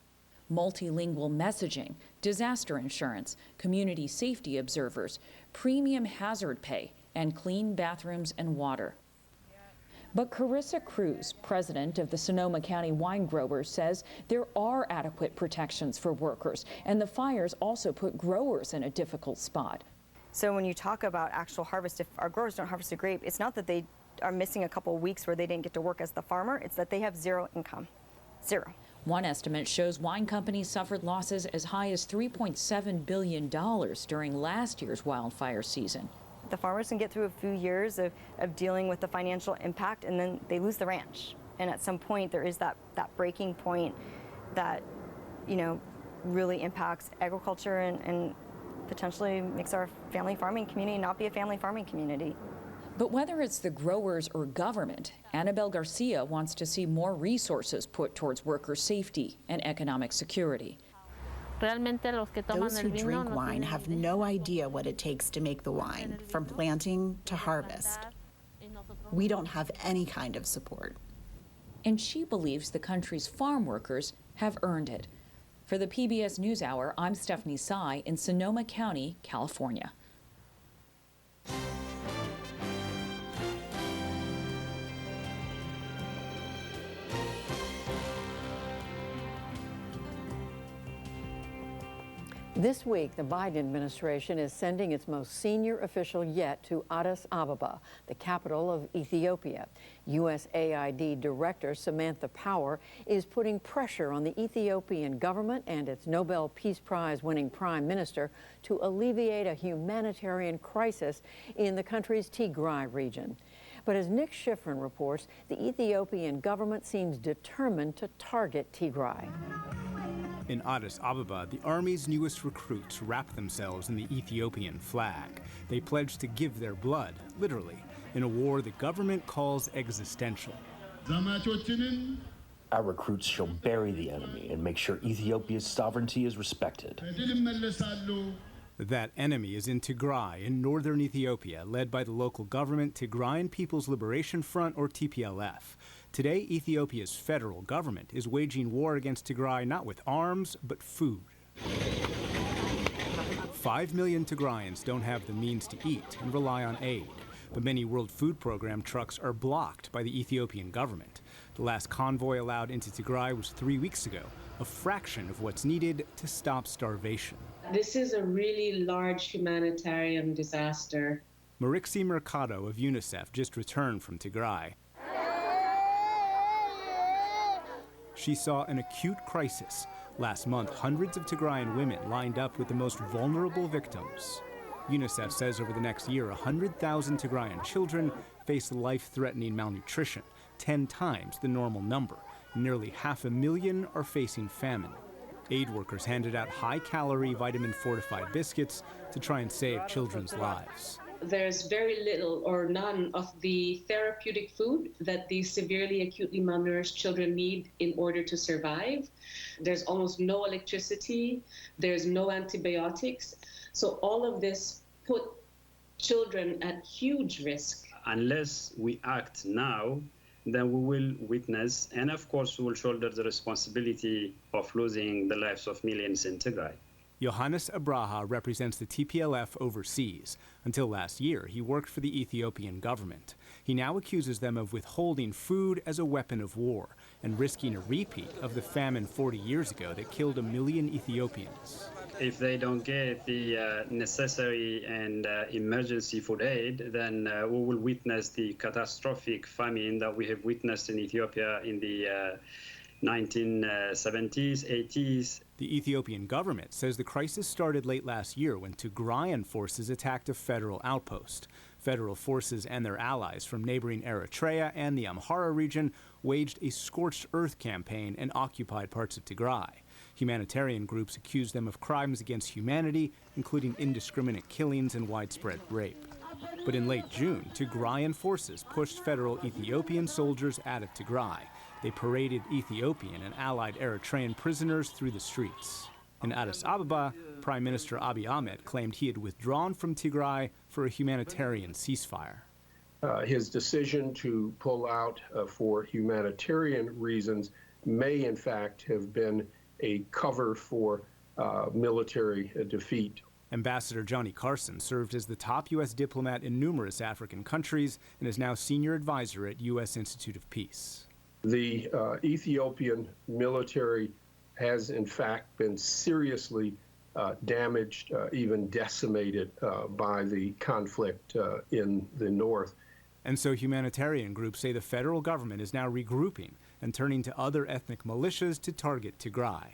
multilingual messaging, disaster insurance, community safety observers, premium hazard pay, and clean bathrooms and water. But Carissa Cruz, president of the Sonoma County Wine Growers, says there are adequate protections for workers, and the fires also put growers in a difficult spot. So when you talk about actual harvest, if our growers don't harvest a grape, it's not that they are missing a couple of weeks where they didn't get to work as the farmer, it's that they have zero income. Zero. One estimate shows wine companies suffered losses as high as $3.7 billion during last year's wildfire season. The farmers can get through a few years of dealing with the financial impact, and then they lose the ranch. And at some point, there is that breaking point that, you know, really impacts agriculture and potentially makes our family farming community not be a family farming community. But whether it's the growers or government, Annabelle Garcia wants to see more resources put towards worker safety and economic security. Those who drink wine have no idea what it takes to make the wine, from planting to harvest. We don't have any kind of support. And she believes the country's farm workers have earned it. For the PBS NewsHour, I'm Stephanie Tsai in Sonoma County, California. This week, the Biden administration is sending its most senior official yet to Addis Ababa, the capital of Ethiopia. USAID Director Samantha Power is putting pressure on the Ethiopian government and its Nobel Peace Prize winning prime minister to alleviate a humanitarian crisis in the country's Tigray region. But as Nick Schifrin reports, the Ethiopian government seems determined to target Tigray. In Addis Ababa, the army's newest recruits wrap themselves in the Ethiopian flag. They pledge to give their blood, literally, in a war the government calls existential. Our recruits shall bury the enemy and make sure Ethiopia's sovereignty is respected. That enemy is in Tigray, in northern Ethiopia, led by the local government Tigrayan People's Liberation Front, or TPLF. Today, Ethiopia's federal government is waging war against Tigray not with arms, but food. 5 million Tigrayans don't have the means to eat and rely on aid. But many World Food Program trucks are blocked by the Ethiopian government. The last convoy allowed into Tigray was 3 weeks ago, a fraction of what's needed to stop starvation. This is a really large humanitarian disaster. Marixie Mercado of UNICEF just returned from Tigray. She saw an acute crisis. Last month, hundreds of Tigrayan women lined up with the most vulnerable victims. UNICEF says over the next year, 100,000 Tigrayan children face life-threatening malnutrition, 10 times the normal number. Nearly 500,000 are facing famine. Aid workers handed out high-calorie, vitamin-fortified biscuits to try and save children's lives. There's very little or none of the therapeutic food that these severely acutely malnourished children need in order to survive. There's almost no electricity. There's no antibiotics. So all of this put children at huge risk. Unless we act now, then we will witness, and of course we will shoulder the responsibility of losing the lives of millions in Tigray. Johannes Abraha represents the TPLF overseas. Until last year, he worked for the Ethiopian government. He now accuses them of withholding food as a weapon of war and risking a repeat of the famine 40 years ago that killed 1 million Ethiopians. If they don't get the necessary and emergency food aid, then we will witness the catastrophic famine that we have witnessed in Ethiopia in the 1970s, 80s. The Ethiopian government says the crisis started late last year when Tigrayan forces attacked a federal outpost. Federal forces and their allies from neighboring Eritrea and the Amhara region waged a scorched earth campaign and occupied parts of Tigray. Humanitarian groups accused them of crimes against humanity, including indiscriminate killings and widespread rape. But in late June, Tigrayan forces pushed federal Ethiopian soldiers out of Tigray. They paraded Ethiopian and allied Eritrean prisoners through the streets. In Addis Ababa, Prime Minister Abiy Ahmed claimed he had withdrawn from Tigray for a humanitarian ceasefire. His decision to pull out for humanitarian reasons may in fact have been a cover for military defeat. Ambassador Johnny Carson served as the top U.S. diplomat in numerous African countries and is now senior advisor at U.S. Institute of Peace. The Ethiopian military has, in fact, been seriously damaged, even decimated by the conflict in the north. And so humanitarian groups say the federal government is now regrouping and turning to other ethnic militias to target Tigray.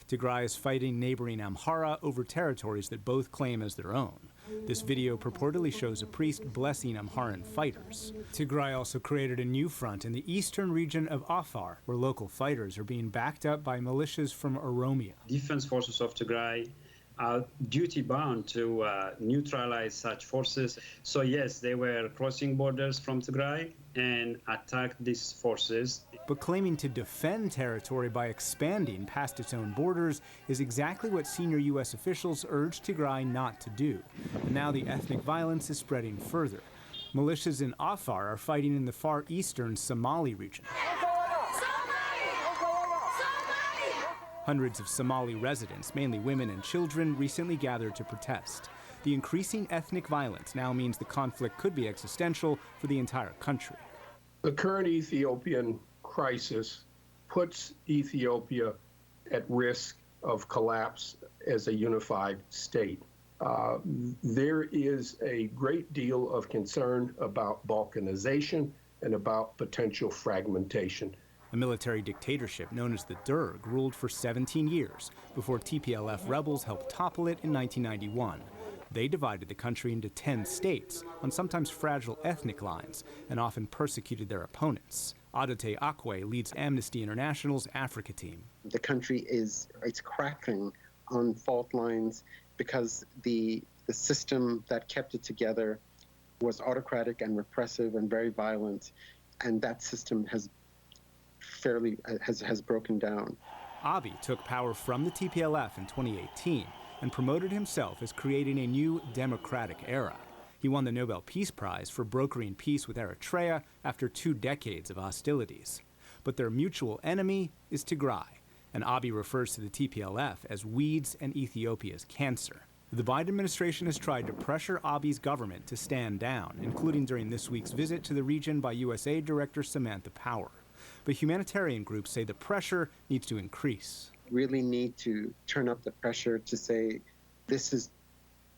Tigray is fighting neighboring Amhara over territories that both claim as their own. This video purportedly shows a priest blessing Amharan fighters. Tigray also created a new front in the eastern region of Afar, where local fighters are being backed up by militias from Oromia. Defense forces of Tigray are duty-bound to neutralize such forces. So yes, they were crossing borders from Tigray and attacked these forces. But claiming to defend territory by expanding past its own borders is exactly what senior U.S. officials urged Tigray not to do. And now the ethnic violence is spreading further. Militias in Afar are fighting in the far eastern Somali region. Hundreds of Somali residents, mainly women and children, recently gathered to protest. The increasing ethnic violence now means the conflict could be existential for the entire country. The current Ethiopian crisis puts Ethiopia at risk of collapse as a unified state. There is a great deal of concern about balkanization and about potential fragmentation. A military dictatorship known as the Derg ruled for 17 years before TPLF rebels helped topple it in 1991. They divided the country into 10 states on sometimes fragile ethnic lines and often persecuted their opponents. Adote Akwe leads Amnesty International's Africa team. The country it's cracking on fault lines because the system that kept it together was autocratic and repressive and very violent, and that system has broken down. Abiy took power from the TPLF in 2018 and promoted himself as creating a new democratic era. He won the Nobel Peace Prize for brokering peace with Eritrea after 2 decades of hostilities. But their mutual enemy is Tigray, and Abiy refers to the TPLF as weeds and Ethiopia's cancer. The Biden administration has tried to pressure Abiy's government to stand down, including during this week's visit to the region by USAID Director Samantha Power. But humanitarian groups say the pressure needs to increase. Really need to turn up the pressure to say this is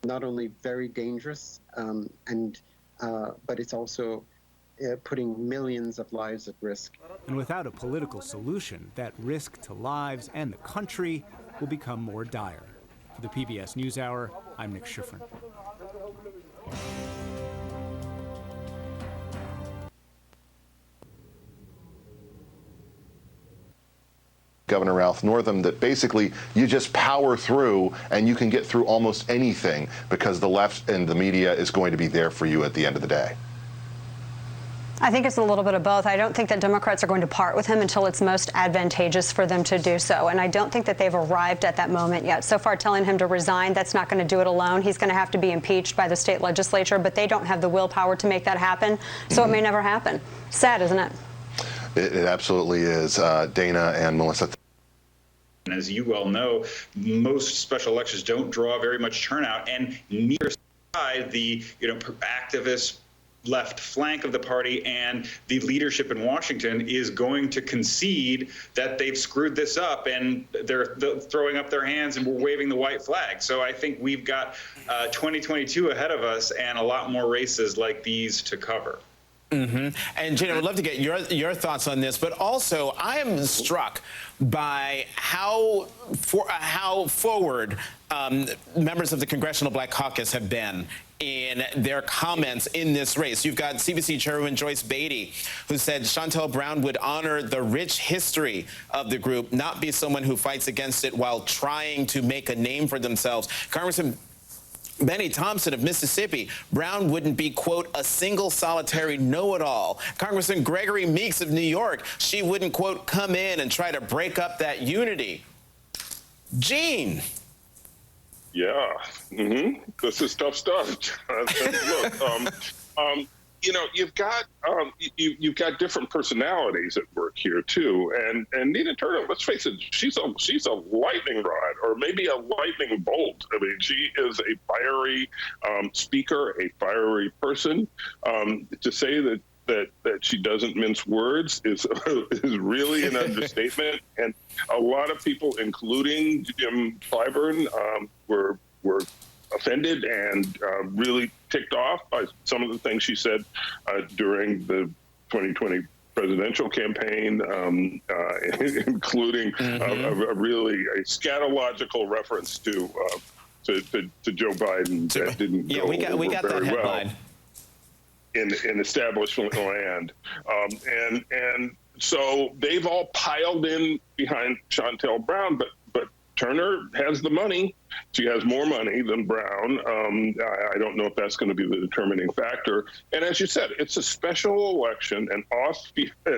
not only very dangerous, but it's also putting millions of lives at risk. And without a political solution, that risk to lives and the country will become more dire. For the PBS NewsHour, I'm Nick Schifrin. Governor Ralph Northam, that basically you just power through and you can get through almost anything because the left and the media is going to be there for you at the end of the day? I think it's a little bit of both. I don't think that Democrats are going to part with him until it's most advantageous for them to do so. And I don't think that they've arrived at that moment yet. So far, telling him to resign, that's not going to do it alone. He's going to have to be impeached by the state legislature, but they don't have the willpower to make that happen. So it may never happen. Sad, isn't it? It absolutely is. Dana and Melissa. As you well know, most special elections don't draw very much turnout, and neither side, the activist left flank of the party and the leadership in Washington is going to concede that they've screwed this up, and they're throwing up their hands and we're waving the white flag. So I think we've got 2022 ahead of us and a lot more races like these to cover. And Jane, I would love to get your thoughts on this, but also I am struck by how forward members of the Congressional Black Caucus have been in their comments in this race. You've got CBC Chairwoman Joyce Beatty, who said Shontel Brown would honor the rich history of the group, not be someone who fights against it while trying to make a name for themselves. Congressman Benny Thompson of Mississippi, Brown wouldn't be, quote, a single solitary know-it-all. Congressman Gregory Meeks of New York, she wouldn't, quote, come in and try to break up that unity. Gene. Yeah, this is tough stuff. Look, you've got you've got different personalities at work here too, and Nina Turner, let's face it, she's a lightning rod, or maybe a lightning bolt. I mean, she is a fiery speaker, a fiery person. To say that she doesn't mince words is really an understatement, and a lot of people, including Jim Clyburn, were offended and really ticked off by some of the things she said during the 2020 presidential campaign, including a really scatological reference to Joe Biden that didn't go we got over that very headline. Well in establishment land, and so they've all piled in behind Shontel Brown, but Turner has the money. She has more money than Brown. I don't know if that's going to be the determining factor. And as you said, it's a special election, an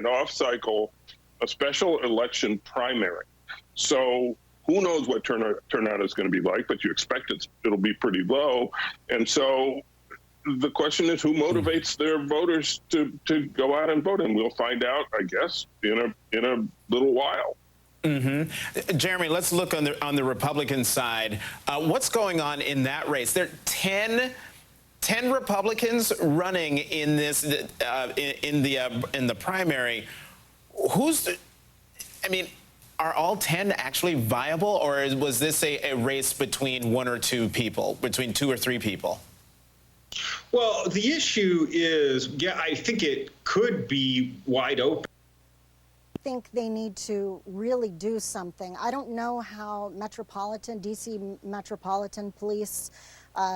off-cycle, a special election primary. So who knows what turnout is going to be like, but you expect it'll be pretty low. And so the question is, who motivates their voters to go out and vote? And we'll find out, I guess, in a little while. Jeremy, let's look on the Republican side. What's going on in that race? There are 10 Republicans running in this in the primary. Are all 10 actually viable, or was this a race between one or two people, between two or three people? Well, the issue is, I think it could be wide open. I think they need to really do something. I don't know how DC Metropolitan Police,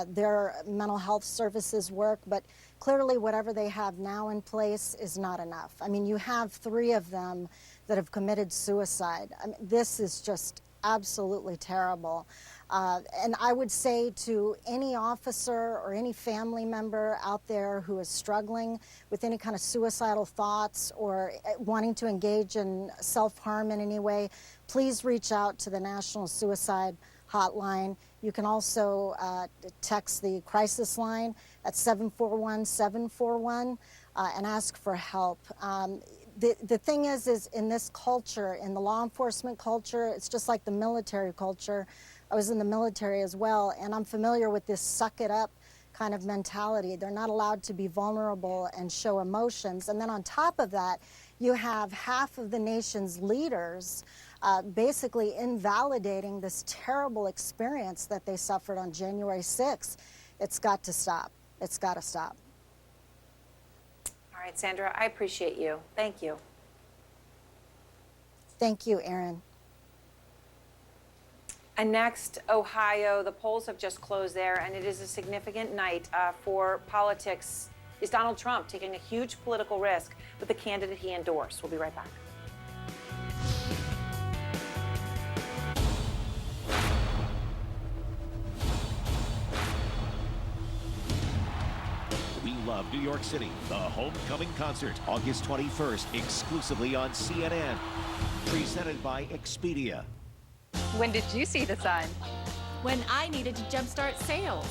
their mental health services work, but clearly whatever they have now in place is not enough. I mean, you have 3 of them that have committed suicide. I mean, this is just absolutely terrible. And I would say to any officer or any family member out there who is struggling with any kind of suicidal thoughts or wanting to engage in self-harm in any way, please reach out to the National Suicide Hotline. You can also text the crisis line at 741-741 and ask for help. The thing is in this culture, in the law enforcement culture, it's just like the military culture. I was in the military as well, and I'm familiar with this suck it up kind of mentality. They're not allowed to be vulnerable and show emotions. And then on top of that, you have half of the nation's leaders basically invalidating this terrible experience that they suffered on January 6th. It's got to stop. It's got to stop. All right, Sandra, I appreciate you. Thank you. Thank you, Aaron. And next, Ohio. The polls have just closed there, and it is a significant night for politics. Is Donald Trump taking a huge political risk with the candidate he endorsed? We'll be right back. We love New York City. The Homecoming Concert, August 21st, exclusively on CNN. Presented by Expedia. When did you see the sun? When I needed to jumpstart sales.